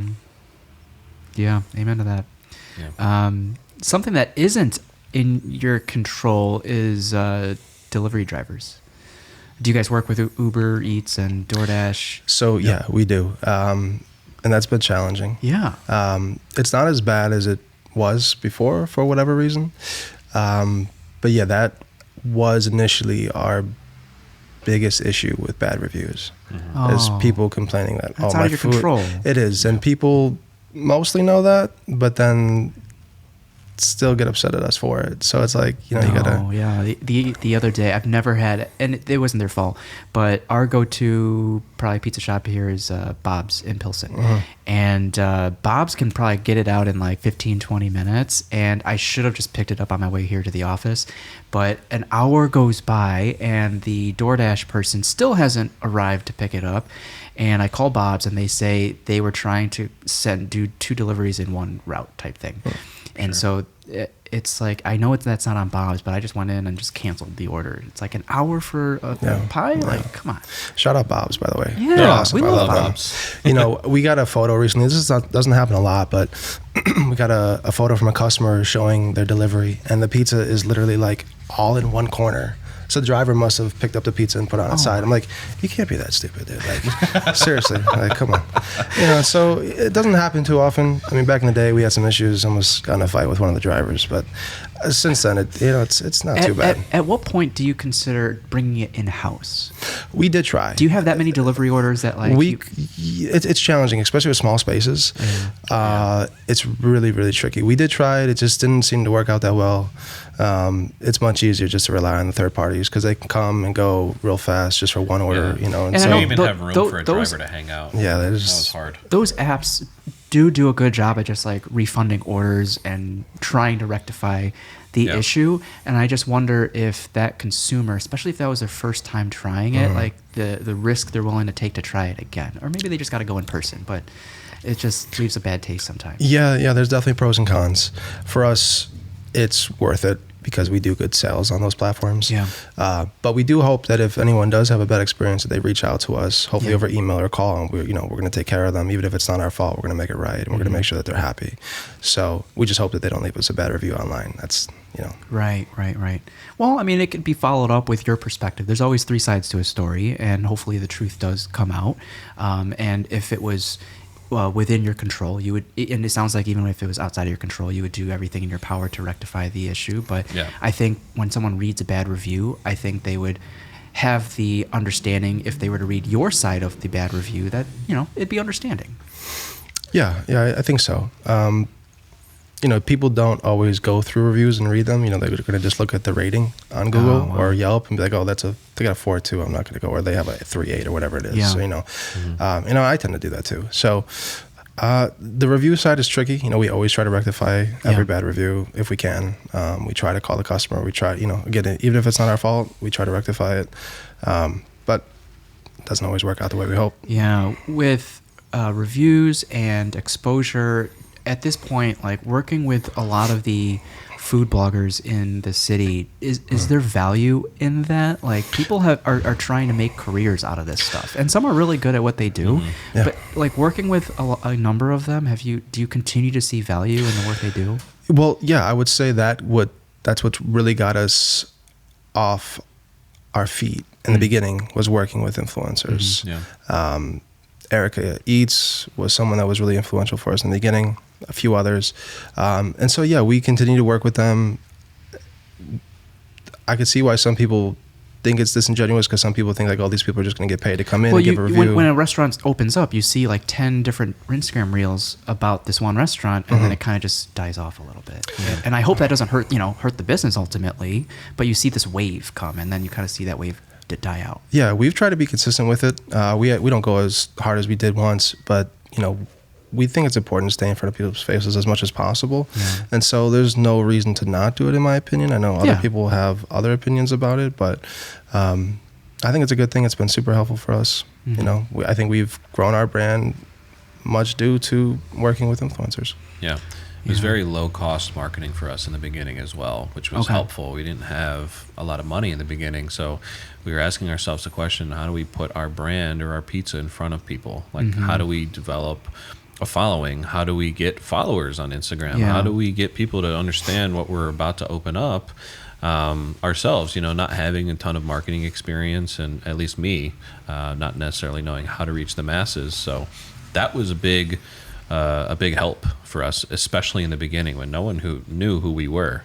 Yeah, amen to that. Yeah. Something that isn't in your control is delivery drivers. Do you guys work with Uber Eats and DoorDash? So yeah, we do. And that's been challenging. Yeah. It's not as bad as it was before for whatever reason. But yeah, that was initially our biggest issue with bad reviews. Is people complaining that, that's oh, out my of your food. control. It is. And people mostly know that, but then still get upset at us for it. So it's like, you gotta. Yeah. The other day, I've never had, and it wasn't their fault, but our go-to probably pizza shop here is Bob's in Pilsen. And Bob's can probably get it out in like 15, 20 minutes. And I should have just picked it up on my way here to the office. But an hour goes by and the DoorDash person still hasn't arrived to pick it up. And I call Bob's and they say they were trying to do 2 deliveries in one route type thing. And so it's like, I know that's not on Bob's, but I just went in and just canceled the order. It's like an hour for a pie? Yeah. Like, come on. Shout out Bob's, by the way. Yeah, they're awesome. we love Bob's. We got a photo recently. This doesn't happen a lot, but we got a photo from a customer showing their delivery, and the pizza is literally like all in one corner. So the driver must have picked up the pizza and put it on its side. I'm like, you can't be that stupid, dude. Like, seriously, like, come on. So it doesn't happen too often. I mean, back in the day, we had some issues. Almost got in a fight with one of the drivers, but since then, it's not too bad. At what point do you consider bringing it in house? We did try. Do you have that many delivery orders that like it's challenging, especially with small spaces. It's really, really tricky. We did try it. It just didn't seem to work out that well. It's much easier just to rely on the third parties because they can come and go real fast just for one order, And so so you even have room for a driver to hang out. Yeah, that was hard. Those apps do a good job at just like refunding orders and trying to rectify the issue. And I just wonder if that consumer, especially if that was their first time trying it, like the risk they're willing to take to try it again, or maybe they just got to go in person, but it just leaves a bad taste sometimes. Yeah, there's definitely pros and cons. For us, it's worth it because we do good sales on those platforms. Yeah. But we do hope that if anyone does have a bad experience, that they reach out to us, hopefully over email or call, and we're going to take care of them. Even if it's not our fault, we're going to make it right, and we're going to make sure that they're happy. So we just hope that they don't leave us a bad review online. That's, Right. Well, I mean, it could be followed up with your perspective. There's always three sides to a story, and hopefully the truth does come out. And if it was within your control, you would, and it sounds like even if it was outside of your control, you would do everything in your power to rectify the issue. But I think when someone reads a bad review, I think they would have the understanding, if they were to read your side of the bad review, that, it'd be understanding. Yeah, I think so. People don't always go through reviews and read them. They're going to just look at the rating on Google or Yelp and be like, they got a 4.2, I'm not going to go, or they have a 3.8 or whatever it is. Yeah. So, I tend to do that too. So the review side is tricky. We always try to rectify every bad review if we can. We try to call the customer. We try, again, even if it's not our fault, we try to rectify it. But it doesn't always work out the way we hope. Yeah, with reviews and exposure, at this point, like working with a lot of the food bloggers in the city, is there value in that? Like people are trying to make careers out of this stuff, and some are really good at what they do. Yeah. But like working with a number of them, do you continue to see value in the work they do? Well, yeah, I would say that's what really got us off our feet in the beginning, was working with influencers. Erica Eats was someone that was really influential for us in the beginning, a few others. And so, we continue to work with them. I could see why some people think it's disingenuous, because some people think like, these people are just going to get paid to come in and give a review. When a restaurant opens up, you see like 10 different Instagram reels about this one restaurant, and then it kind of just dies off a little bit. And I hope that doesn't hurt the business ultimately, but you see this wave come, and then you kind of see that wave to die out. Yeah, we've tried to be consistent with it. We don't go as hard as we did once, but we think it's important to stay in front of people's faces as much as possible. And so there's no reason to not do it, in my opinion. I know other people have other opinions about it, but I think it's a good thing. It's been super helpful for us. I think we've grown our brand much due to working with influencers. Yeah. It was very low-cost marketing for us in the beginning as well, which was helpful. We didn't have a lot of money in the beginning, so we were asking ourselves the question, how do we put our brand or our pizza in front of people? Like, how do we develop a following? How do we get followers on Instagram? How do we get people to understand what we're about to open up ourselves? Not having a ton of marketing experience, and at least me, not necessarily knowing how to reach the masses. So that was a big help for us, especially in the beginning when no one knew who we were.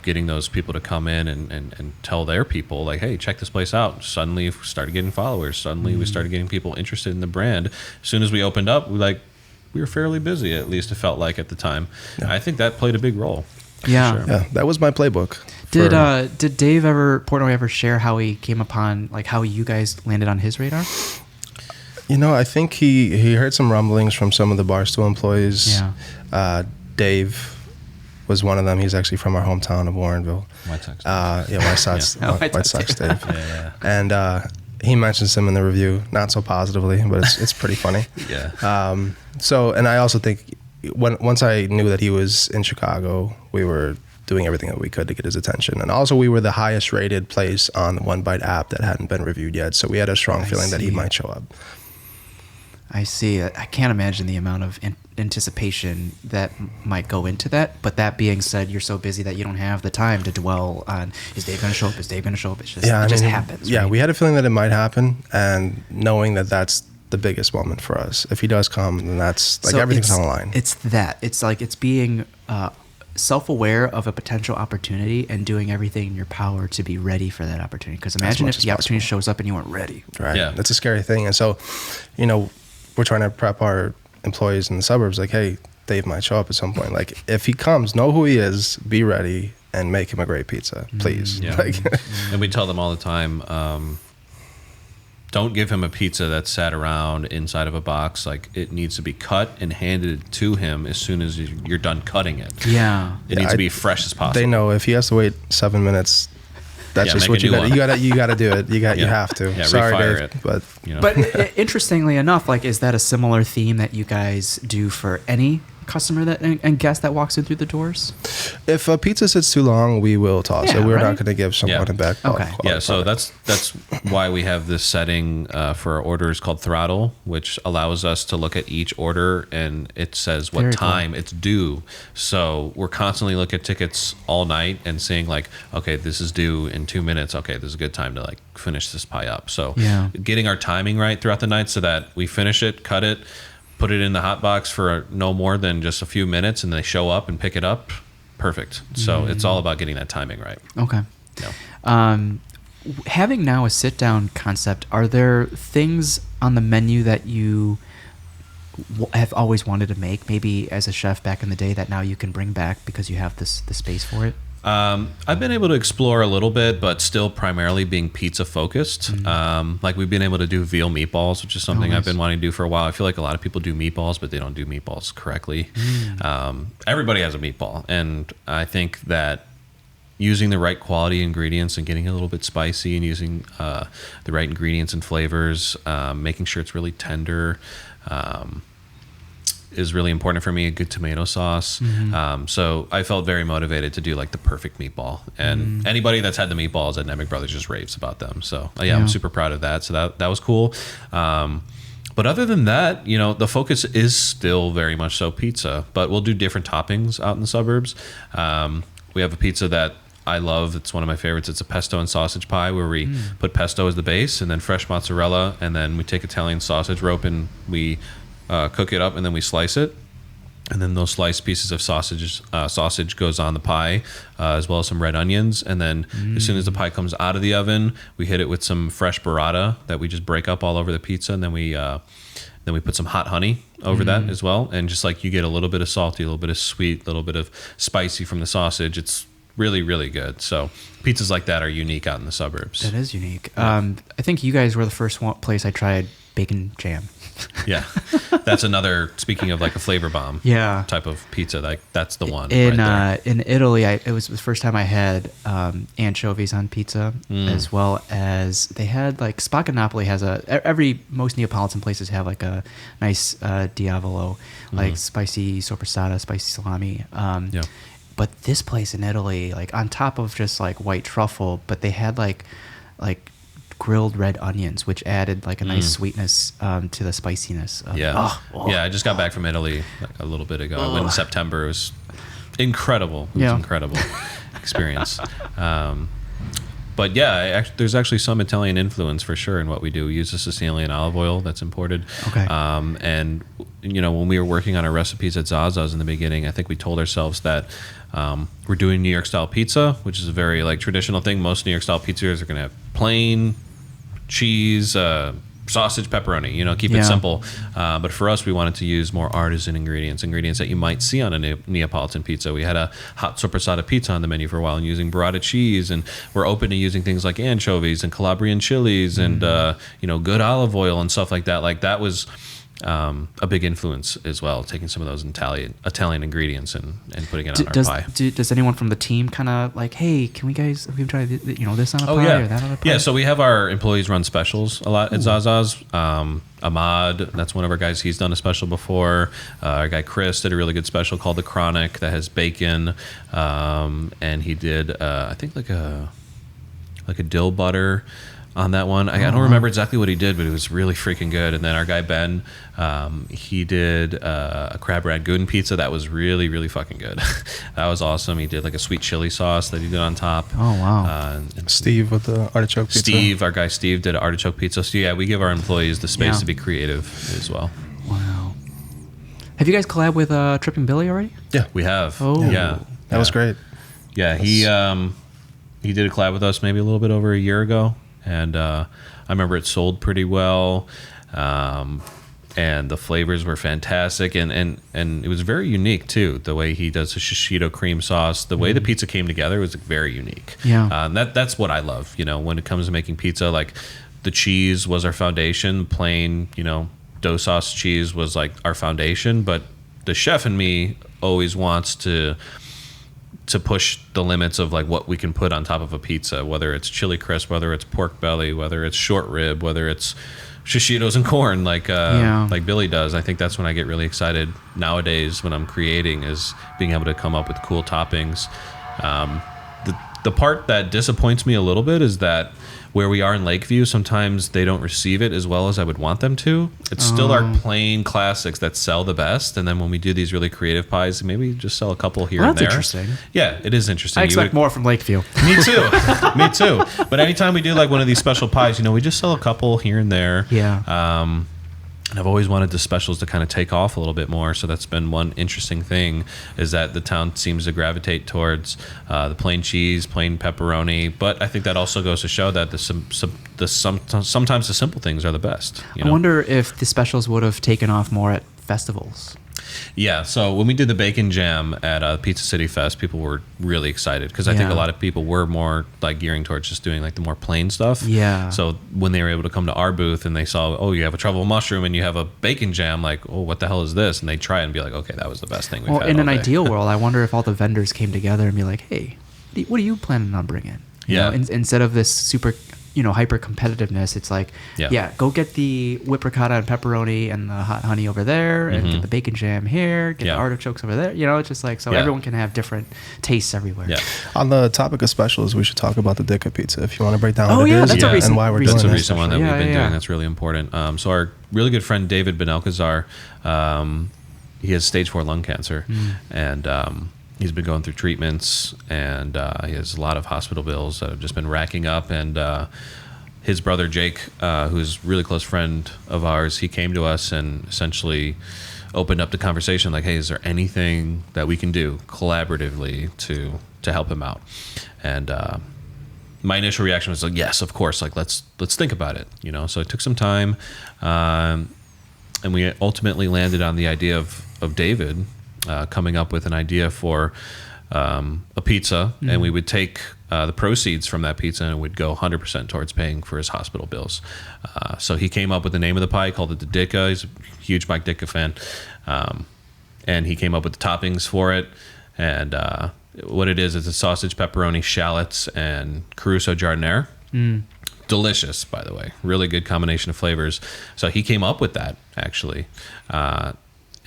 Getting those people to come in and tell their people, like, hey, check this place out. Suddenly we started getting followers. Suddenly we started getting people interested in the brand. As soon as we opened up, we were fairly busy, at least it felt like at the time. I think that played a big role. Yeah. Sure. Yeah, that was my playbook. Did Dave Portnoy ever share how he came upon, like how you guys landed on his radar? I think he heard some rumblings from some of the Barstool employees. Dave was one of them. He's actually from our hometown of Warrenville. White Sox. White Sox Dave. And he mentions him in the review, not so positively, but it's pretty funny. And I also think once I knew that he was in Chicago, we were doing everything that we could to get his attention. And also we were the highest rated place on the One Bite app that hadn't been reviewed yet. So we had a strong feeling that he might show up. I see. I can't imagine the amount of anticipation that might go into that. But that being said, you're so busy that you don't have the time to dwell on, is Dave going to show up? Is Dave going to show up? It just happens. Yeah, right? We had a feeling that it might happen, and knowing that that's the biggest moment for us. If he does come, then that's like everything's on the line. It's like it's being self-aware of a potential opportunity and doing everything in your power to be ready for that opportunity. Because imagine if the opportunity shows up and you weren't ready. Right. Yeah. That's a scary thing. And so, we're trying to prep our employees in the suburbs, like, hey, Dave might show up at some point. Like, if he comes, know who he is, be ready, and make him a great pizza, please. And we tell them all the time, don't give him a pizza that's sat around inside of a box. Like, it needs to be cut and handed to him as soon as you're done cutting it. Yeah. It needs to be fresh as possible. They know if he has to wait 7 minutes, that's just what you got. You got to do it. You have to. Yeah, Sorry, refire Dave, it. but But interestingly enough, like, is that a similar theme that you guys do for any customer that and guest that walks in through the doors? if a pizza sits too long, we will toss it. We're not going to give someone a bad quality. Okay. So that's why we have this setting for our orders called throttle, which allows us to look at each order and it says what time it's due. So we're constantly looking at tickets all night and saying like, okay, this is due in 2 minutes. Okay, this is a good time to like finish this pie up. So getting our timing right throughout the night so that we finish it, cut it, put it in the hot box for no more than just a few minutes, and they show up and pick it up. Perfect. So it's all about getting that timing right. Okay. Yeah. Having now a sit-down concept, are there things on the menu that you have always wanted to make, maybe as a chef back in the day, that now you can bring back because you have the space for it? I've been able to explore a little bit, but still primarily being pizza focused. Like we've been able to do veal meatballs, which is something I've been wanting to do for a while. I feel like a lot of people do meatballs, but they don't do meatballs correctly. Everybody has a meatball. And I think that using the right quality ingredients and getting a little bit spicy and using the right ingredients and flavors, making sure it's really tender, is really important for me. A good tomato sauce. So I felt very motivated to do like the perfect meatball, and anybody that's had the meatballs at Nemec Brothers just raves about them. So I'm super proud of that. So that was cool. But other than that, you know, the focus is still very much so pizza, but we'll do different toppings out in the suburbs. We have a pizza that I love. It's one of my favorites. It's a pesto and sausage pie where we put pesto as the base and then fresh mozzarella, and then we take Italian sausage rope and we cook it up, and then we slice it, and then those sliced pieces of sausage goes on the pie, as well as some red onions, and then as soon as the pie comes out of the oven, we hit it with some fresh burrata that we just break up all over the pizza, and then we put some hot honey over that as well, and just like you get a little bit of salty, a little bit of sweet, a little bit of spicy from the sausage. It's really, really good. So pizzas like that are unique out in the suburbs. That is unique. I think you guys were the first place I tried bacon jam. Yeah, that's another. Speaking of like a flavor bomb, type of pizza, like that's the one. In Italy, it was the first time I had anchovies on pizza, as well as they had like Spacca has most Neapolitan places have like a nice diavolo, like spicy sopressata, spicy salami. But this place in Italy, like on top of just like white truffle, but they had like grilled red onions, which added like a nice sweetness to the spiciness. Yeah, I just got back from Italy like a little bit ago. I went in September. It was incredible. It was an incredible experience. But yeah, there's actually some Italian influence for sure in what we do. We use a Sicilian olive oil that's imported. Okay. And you know, when we were working on our recipes at Zaza's in the beginning, I think we told ourselves that we're doing New York style pizza, which is a very like traditional thing. Most New York style pizzas are going to have plain cheese, sausage, pepperoni, you know, keep it simple. But for us, we wanted to use more artisan ingredients that you might see on a Neapolitan pizza. We had a hot sopressata pizza on the menu for a while and using burrata cheese, and we're open to using things like anchovies and Calabrian chilies and, you know, good olive oil and stuff like that. Like that was a big influence as well, taking some of those Italian ingredients and putting it on our pie. Does anyone from the team kind of like, hey, can we try this on a pie or that on a pie? Yeah, so we have our employees run specials a lot at Zaza's. Ahmad, that's one of our guys. He's done a special before. Our guy Chris did a really good special called the Chronic that has bacon, and he did I think like a dill butter on that one. I don't remember exactly what he did, but it was really freaking good. And then our guy Ben, he did a crab rangoon pizza that was really, really fucking good. That was awesome. He did like a sweet chili sauce that he did on top. Oh wow! And Steve with the artichoke pizza. Our guy Steve did an artichoke pizza. So yeah, we give our employees the space to be creative as well. Wow. Have you guys collabed with Tripping Billy already? Yeah, we have. Oh, yeah, that was great. Yeah, he did a collab with us maybe a little bit over a year ago. And I remember it sold pretty well, and the flavors were fantastic, and it was very unique too. The way he does the shishito cream sauce, the way the pizza came together was very unique. Yeah, that's what I love. You know, when it comes to making pizza, like the cheese was our foundation. Plain, dough sauce cheese was like our foundation. But the chef in me always wants to push the limits of like what we can put on top of a pizza, whether it's chili crisp, whether it's pork belly, whether it's short rib, whether it's shishitos and corn, like Billy does. I think that's when I get really excited nowadays when I'm creating, is being able to come up with cool toppings. The part that disappoints me a little bit is that where we are in Lakeview, sometimes they don't receive it as well as I would want them to. It's still our plain classics that sell the best. And then when we do these really creative pies, maybe just sell a couple here and there. That's interesting. Yeah, it is interesting. I expect more from Lakeview. Me too. Me too. But anytime we do like one of these special pies, we just sell a couple here and there. Yeah. And I've always wanted the specials to kind of take off a little bit more. So that's been one interesting thing, is that the town seems to gravitate towards the plain cheese, plain pepperoni. But I think that also goes to show that sometimes the simple things are the best. I wonder if the specials would have taken off more at festivals. Yeah, so when we did the bacon jam at Pizza City Fest, people were really excited because I think a lot of people were more like gearing towards just doing like the more plain stuff. Yeah. So when they were able to come to our booth and they saw, oh, you have a truffle mushroom and you have a bacon jam, like, oh, what the hell is this? And they try it and be like, okay, that was the best thing we've had in an all day. ideal world, I wonder if all the vendors came together and be like, hey, what are you planning on bringing? Instead of this super hyper competitiveness, it's like, go get the whipped ricotta and pepperoni and the hot honey over there, and get the bacon jam here, get the artichokes over there. It's just like, so everyone can have different tastes everywhere. Yeah. On the topic of specials, we should talk about the Dicka pizza if you want to break down what it is and why we're doing That's a it. recent one that we've been doing that's really important. So our really good friend David Benelkazar, he has stage 4 lung cancer, and he's been going through treatments, and he has a lot of hospital bills that have just been racking up. And his brother Jake, who's a really close friend of ours, he came to us and essentially opened up the conversation like, hey, is there anything that we can do collaboratively to help him out? And my initial reaction was like, yes, of course, like let's think about it. So it took some time, and we ultimately landed on the idea of David coming up with an idea for a pizza, and we would take the proceeds from that pizza and it would go 100% towards paying for his hospital bills. So he came up with the name of the pie, called it the Dicka. He's a huge Mike Dicka fan, and he came up with the toppings for it. And what it is a sausage, pepperoni, shallots, and Caruso giardiniera. Delicious, by the way. Really good combination of flavors. So he came up with that, actually.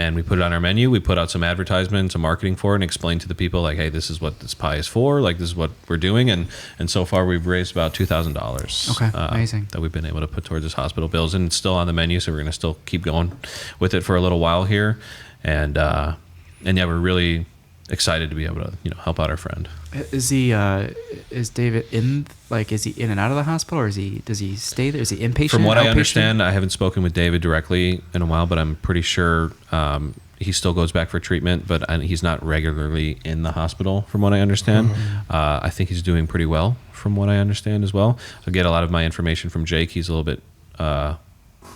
And we put it on our menu. We put out some advertisements, some marketing for it, and explained to the people like, hey, this is what this pie is for. Like, this is what we're doing. And so far we've raised about $2,000. Okay, amazing. That we've been able to put towards his hospital bills. And it's still on the menu, so we're going to still keep going with it for a little while here. And we're really excited to be able to help out our friend. Is David is he in and out of the hospital, or does he stay there? Is he inpatient? From what outpatient? I understand, I haven't spoken with David directly in a while, but I'm pretty sure he still goes back for treatment, but he's not regularly in the hospital from what I understand. I think he's doing pretty well from what I understand as well. I get a lot of my information from Jake. He's a little bit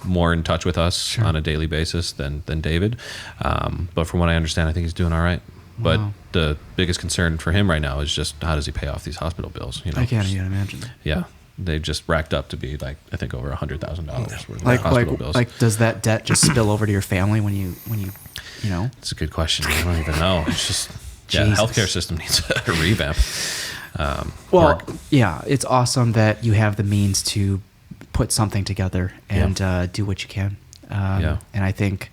more in touch with us on a daily basis than David. But from what I understand, I think he's doing all right. But the biggest concern for him right now is just how does he pay off these hospital bills? I can't even imagine. Yeah, they've just racked up to be like, I think, over $100,000 worth of hospital bills. Like, does that debt just spill over to your family when you? It's a good question. I don't even know. It's just the healthcare system needs a revamp. It's awesome that you have the means to put something together and do what you can. And I think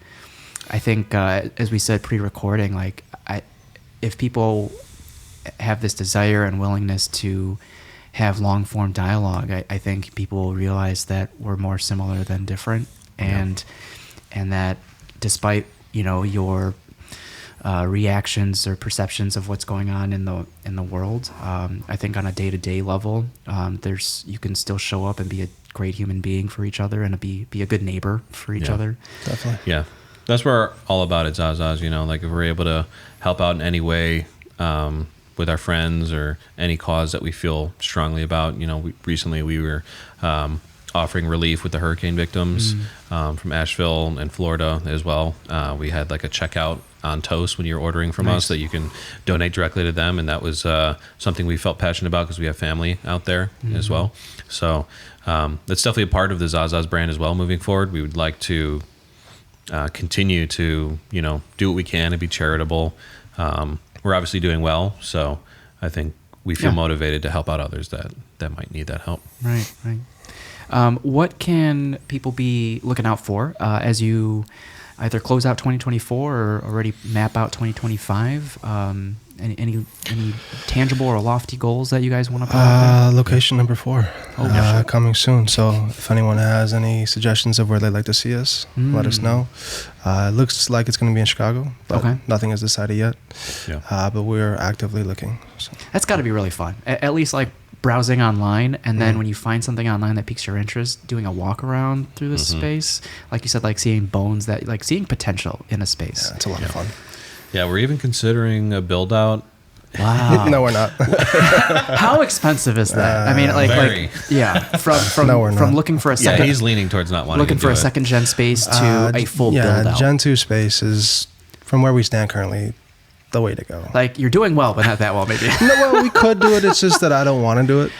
as we said pre-recording, like if people have this desire and willingness to have long-form dialogue, I think people will realize that we're more similar than different, and that despite your reactions or perceptions of what's going on in the world, I think on a day-to-day level, you can still show up and be a great human being for each other and be a good neighbor for each other. Definitely. Yeah. That's what we're all about at Zaza's, like if we're able to help out in any way with our friends or any cause that we feel strongly about. Recently we were offering relief with the hurricane victims from Asheville and Florida as well. We had like a checkout on toast when you're ordering from Nice. us that you can donate directly to them. And that was something we felt passionate about because we have family out there as well. So that's definitely a part of the Zaza's brand as well moving forward. We would like to continue to, do what we can and be charitable. We're obviously doing well. So I think we feel motivated to help out others that might need that help. Right. What can people be looking out for as you either close out 2024 or already map out 2025? Any tangible or lofty goals that you guys want to put out there? Location number 4, coming soon. So if anyone has any suggestions of where they'd like to see us, let us know. It looks like it's going to be in Chicago, but nothing is decided yet. Yeah. But we're actively looking. So. That's got to be really fun. At least like browsing online, and then when you find something online that piques your interest, doing a walk around through the space, like you said, like seeing bones, that like seeing potential in a space. Yeah, it's a lot of fun. Yeah, we're even considering a build out. Wow. No, we're not. How expensive is that? I mean, from looking for a second. Yeah, he's leaning towards not wanting looking to for do a it. second gen space to a full build out. Gen 2 space is, from where we stand currently, the way to go. Like, you're doing well, but not that well, maybe. No, well, we could do it. It's just that I don't want to do it.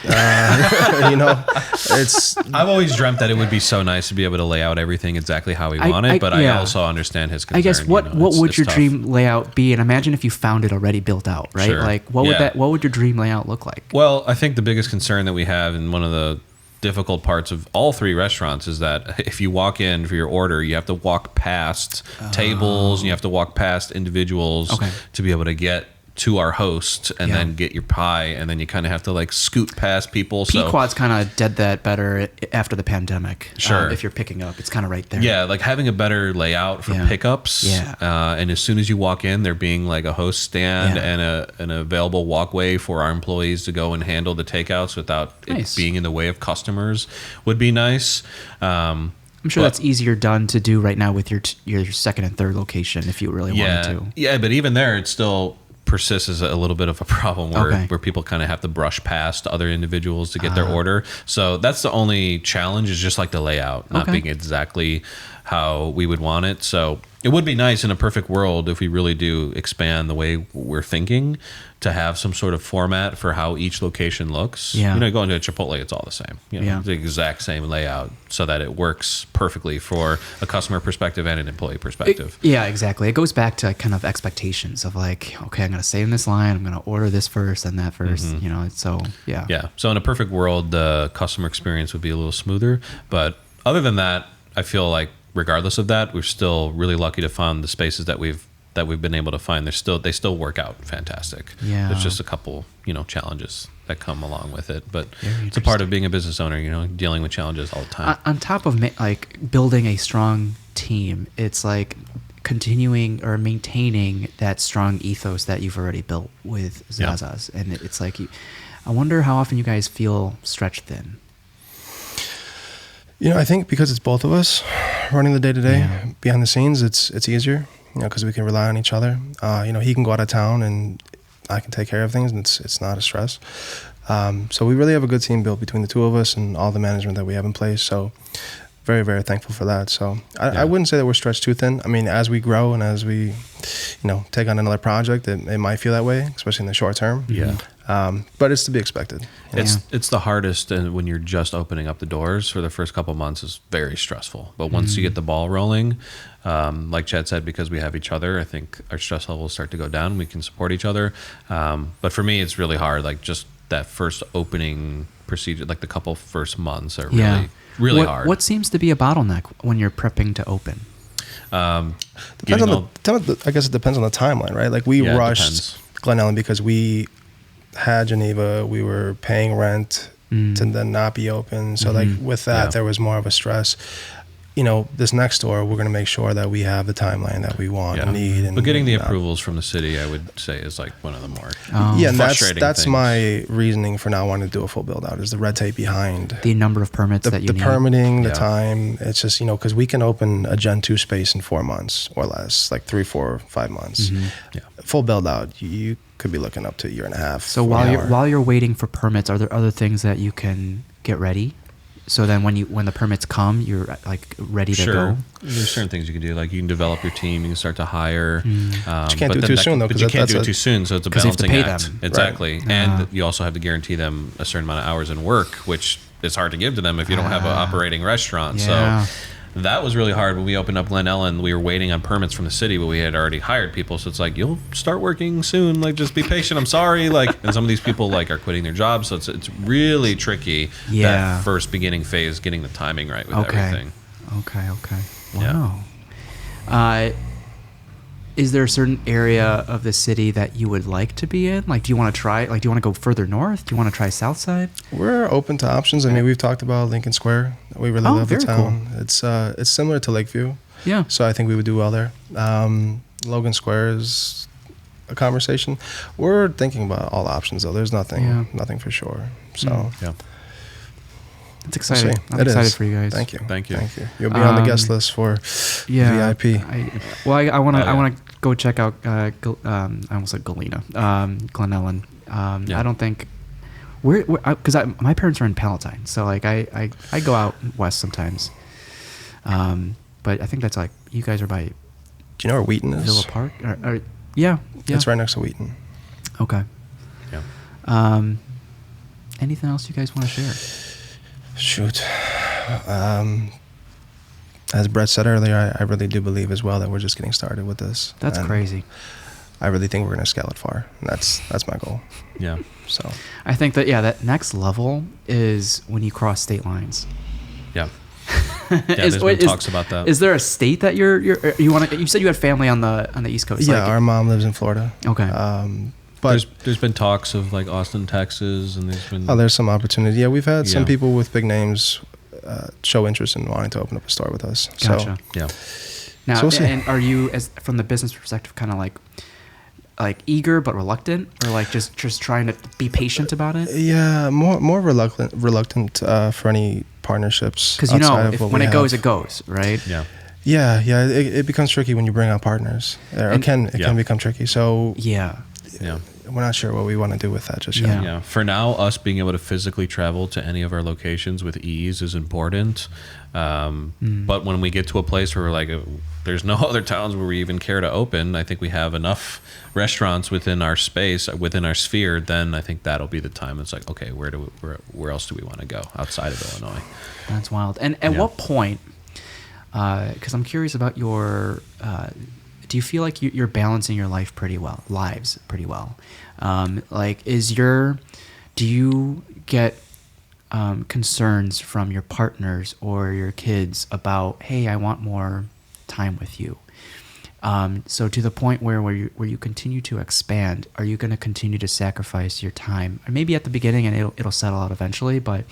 I've always dreamt that it would be so nice to be able to lay out everything exactly how we want it, but I also understand his concern. I guess what would your dream layout be? And imagine if you found it already built out, right? Sure. Like, what would your dream layout look like? Well, I think the biggest concern that we have, and one of the difficult parts of all 3 restaurants, is that if you walk in for your order, you have to walk past tables and you have to walk past individuals to be able to get to our host and then get your pie, and then you kind of have to like scoot past people. Pequod's kind of did that better after the pandemic. Sure. If you're picking up, it's kind of right there. Yeah, like having a better layout for pickups. Yeah. And as soon as you walk in, there being like a host stand and an available walkway for our employees to go and handle the takeouts without it being in the way of customers would be nice. I'm sure that's easier done to do right now with your second and third location if you really wanted to. Yeah, but even there, it still persists as a little bit of a problem where people kind of have to brush past other individuals to get their order. So that's the only challenge, is just like the layout not being exactly how we would want it. So it would be nice in a perfect world if we really do expand the way we're thinking to have some sort of format for how each location looks. Yeah. Going to a Chipotle, it's all the same. The exact same layout so that it works perfectly for a customer perspective and an employee perspective. Exactly. It goes back to kind of expectations of like, okay, I'm going to stay in this line, I'm going to order this first and that first, so yeah. Yeah. So in a perfect world, the customer experience would be a little smoother. But other than that, I feel like regardless of that, we're still really lucky to find the spaces that we've been able to find. They still work out fantastic. Yeah. There's just a couple, challenges that come along with it, but it's a part of being a business owner, dealing with challenges all the time. On top of like building a strong team, it's like continuing or maintaining that strong ethos that you've already built with Zaza's. And it's like, I wonder how often you guys feel stretched thin. I think because it's both of us running the day-to-day behind the scenes, it's easier, because we can rely on each other. He can go out of town and I can take care of things, and it's not a stress. So we really have a good team built between the two of us and all the management that we have in place. So very, very thankful for that. So I wouldn't say that we're stretched too thin. I mean, as we grow and as we, take on another project, it might feel that way, especially in the short term. Yeah. But it's to be expected. It's the hardest, and when you're just opening up the doors for the first couple of months is very stressful. But once you get the ball rolling, like Chadd said, because we have each other, I think our stress levels start to go down. We can support each other. But for me, it's really hard. Like just that first opening procedure, like the couple first months are really hard. What seems to be a bottleneck when you're prepping to open? I guess it depends on the timeline, right? Like we rushed Glen Ellen because we had Geneva, we were paying rent to then not be open. So like with that, there was more of a stress. This next door, we're going to make sure that we have the timeline that we want and need. But getting the approvals from the city, I would say, is like one of the more and frustrating that's things. My reasoning for not wanting to do a full build out is the red tape behind the number of permits that you need. The permitting, the time. It's just, because we can open a Gen 2 space in 4 months or less, like 3, 4, 5 months. Full build out, you could be looking up to a year and a half. So while you're waiting for permits, are there other things that you can get ready So then when the permits come, you're like ready to go. There's certain things you can do, like you can develop your team, you can start to hire. But you can't do it too soon, though. But you can't do it too soon, so it's a 'cause you have to balancing pay act. them. Exactly, Right. and you also have to guarantee them a certain amount of hours in work, which is hard to give to them if you don't have an operating restaurant. Yeah. So that was really hard when we opened up Glen Ellen. We were waiting on permits from the city, but we had already hired people. So it's like, you'll start working soon. Like, just be patient. I'm sorry. Like, and some of these people like are quitting their jobs. So it's really tricky. Yeah. That first beginning phase, getting the timing right with everything. Okay. Wow. Is there a certain area of the city that you would like to be in? Like, do you want to try? Like, do you want to go further north? Do you want to try South Side? We're open to options. I mean, we've talked about Lincoln Square. We really love the very town. It's similar to Lakeview. Yeah. So I think we would do well there. Logan Square is a conversation. We're thinking about all options, though. There's nothing for sure. So Yeah. It's exciting. we'll see. I'm It excited is. for you guys. Thank you. Thank you. You'll be on the guest list for VIP. I want to go check out. I almost said Galena, Glen Ellen. I don't think because my parents are in Palatine, so like I go out west sometimes. But I think that's like you guys are by Do you know where Wheaton is? Villa Park. Yeah. It's right next to Wheaton. Okay. Yeah. Anything else you guys want to share? Shoot. As Brett said earlier, I really do believe as well that we're just getting started with this. That's And crazy. I really think we're going to scale it far. And that's my goal. Yeah. So I think that next level is when you cross state lines. Yeah. There's been talks about that. Is there a state that you want to? You said you had family on the East Coast. yeah, like, our mom lives in Florida. Okay. But there's been talks of like Austin, Texas, and there's been there's some opportunity. Yeah, we've had some Yeah. people with big names show interest in wanting to open up a store with us. Gotcha. yeah. Now, So we'll see. and are you, as from the business perspective, kind of like eager but reluctant, or like just trying to be patient about it? Yeah, more reluctant for any partnerships. Because when it goes, right? Yeah. Yeah, it becomes tricky when you bring on partners. It can become tricky. So Yeah. we're not sure what we want to do with that just yet. Yeah. For now, us being able to physically travel to any of our locations with ease is important. But when we get to a place where we're like, there's no other towns where we even care to open, I think we have enough restaurants within our space, within our sphere, then I think that'll be the time. It's like, okay, where else do we want to go outside of Illinois? That's wild. And at what point, because I'm curious about your, do you feel like you're balancing your lives pretty well? Do you get concerns from your partners or your kids about, hey, I want more time with you? So to the point where you continue to expand, are you going to continue to sacrifice your time? Or maybe at the beginning and it'll settle out eventually, but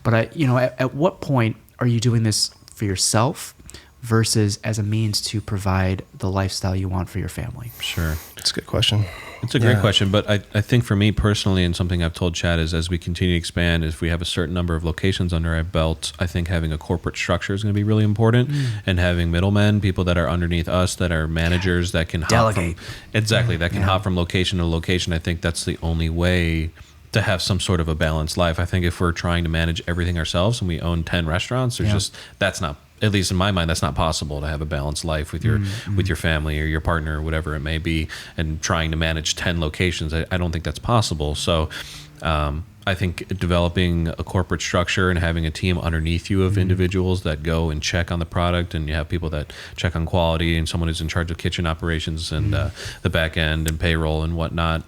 at what point are you doing this for yourself versus as a means to provide the lifestyle you want for your family? Sure. That's a good question. It's a great question, but I think for me personally, and something I've told Chadd is as we continue to expand, if we have a certain number of locations under our belt, I think having a corporate structure is going to be really important, and having middlemen, people that are underneath us, that are managers that can Delegate. hop from location to location. I think that's the only way to have some sort of a balanced life. I think if we're trying to manage everything ourselves and we own 10 restaurants, that's not, at least in my mind, that's not possible to have a balanced life with your family or your partner or whatever it may be, and trying to manage 10 locations. I don't think that's possible. So I think developing a corporate structure and having a team underneath you of individuals that go and check on the product, and you have people that check on quality, and someone who's in charge of kitchen operations and the back end and payroll and whatnot.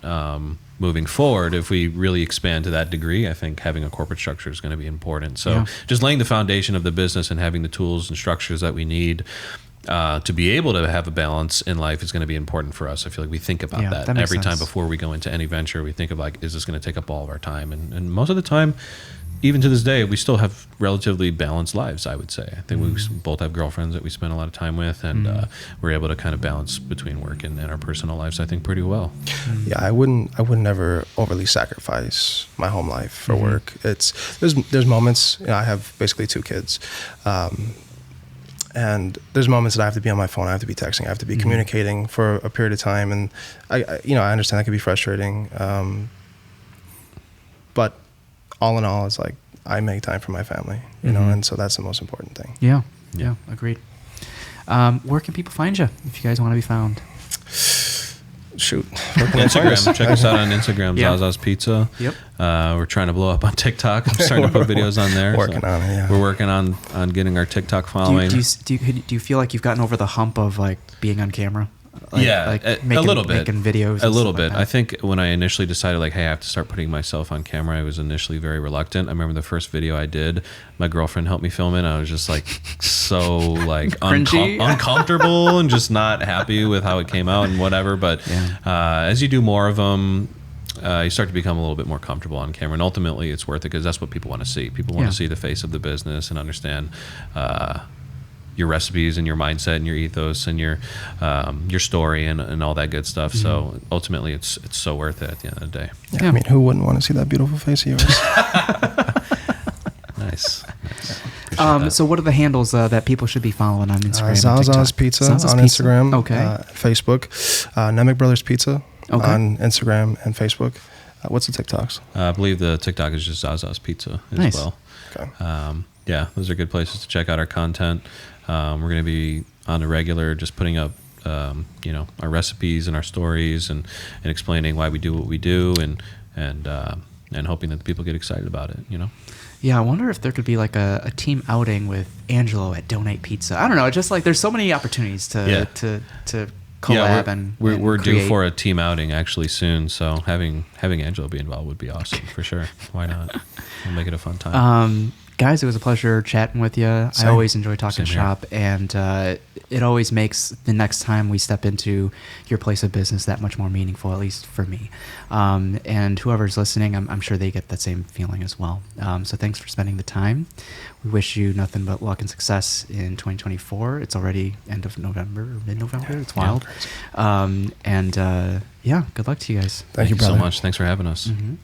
Moving forward, if we really expand to that degree, I think having a corporate structure is going to be important. So just laying the foundation of the business and having the tools and structures that we need to be able to have a balance in life is going to be important for us. I feel like we think about that makes every time sense. before we go into any venture. We think of like, is this going to take up all of our time? And most of the time, even to this day, we still have relatively balanced lives, I would say. I think we both have girlfriends that we spend a lot of time with, and we're able to kind of balance between work and our personal lives, I think, pretty well. Yeah, I would never overly sacrifice my home life for work. There's moments, I have basically 2 kids. And there's moments that I have to be on my phone, I have to be texting, I have to be communicating for a period of time, and I understand that can be frustrating. But all in all, it's like I make time for my family, you know, and so that's the most important thing. Yeah, agreed. Where can people find you if you guys want to be found? Shoot. Instagram. Check us out on Instagram, Yeah. Zaza's Pizza. Yep. We're trying to blow up on TikTok. I'm starting to put videos on there. Working on it, yeah. We're working on getting our TikTok Do following. you feel like you've gotten over the hump of like being on camera? Like, Yeah, like a making, little bit. making videos. A and little stuff bit. like I that? think when I initially decided, like, hey, I have to start putting myself on camera, I was initially very reluctant. I remember the first video I did, my girlfriend helped me film it. And I was just like so like Cringy? uncomfortable and just not happy with how it came out and whatever. But as you do more of them, you start to become a little bit more comfortable on camera, and ultimately it's worth it because that's what people want to see. People want to see the face of the business and understand your recipes and your mindset and your ethos and your story and all that good stuff. So ultimately it's so worth it at the end of the day. Yeah, I mean, who wouldn't want to see that beautiful face of yours? Nice. So what are the handles that people should be following on Instagram? and Zaza's TikTok? Pizza Zaza's on Pizza? Instagram, Okay. Facebook, Nemec Brothers Pizza on Instagram and Facebook. What's the TikToks? I believe the TikTok is just Zaza's Pizza as well. Okay. Yeah, those are good places to check out our content. We're going to be on the regular, just putting up, our recipes and our stories and explaining why we do what we do and hoping that the people get excited about it, you know? Yeah, I wonder if there could be like a team outing with Angelo at Donate Pizza. I don't know, just like there's so many opportunities to collab and we're due create. for a team outing actually soon, so having Angelo be involved would be awesome for sure. Why not? We'll make it a fun time. Guys, it was a pleasure chatting with you. I always enjoy talking Same here. shop, and it always makes the next time we step into your place of business that much more meaningful, at least for me. And whoever's listening, I'm sure they get that same feeling as well. So thanks for spending the time. We wish you nothing but luck and success in 2024. It's already end of November, or mid-November. It's wild. Good luck to you guys. Thank you, so brother. much. Thanks for having us. Mm-hmm.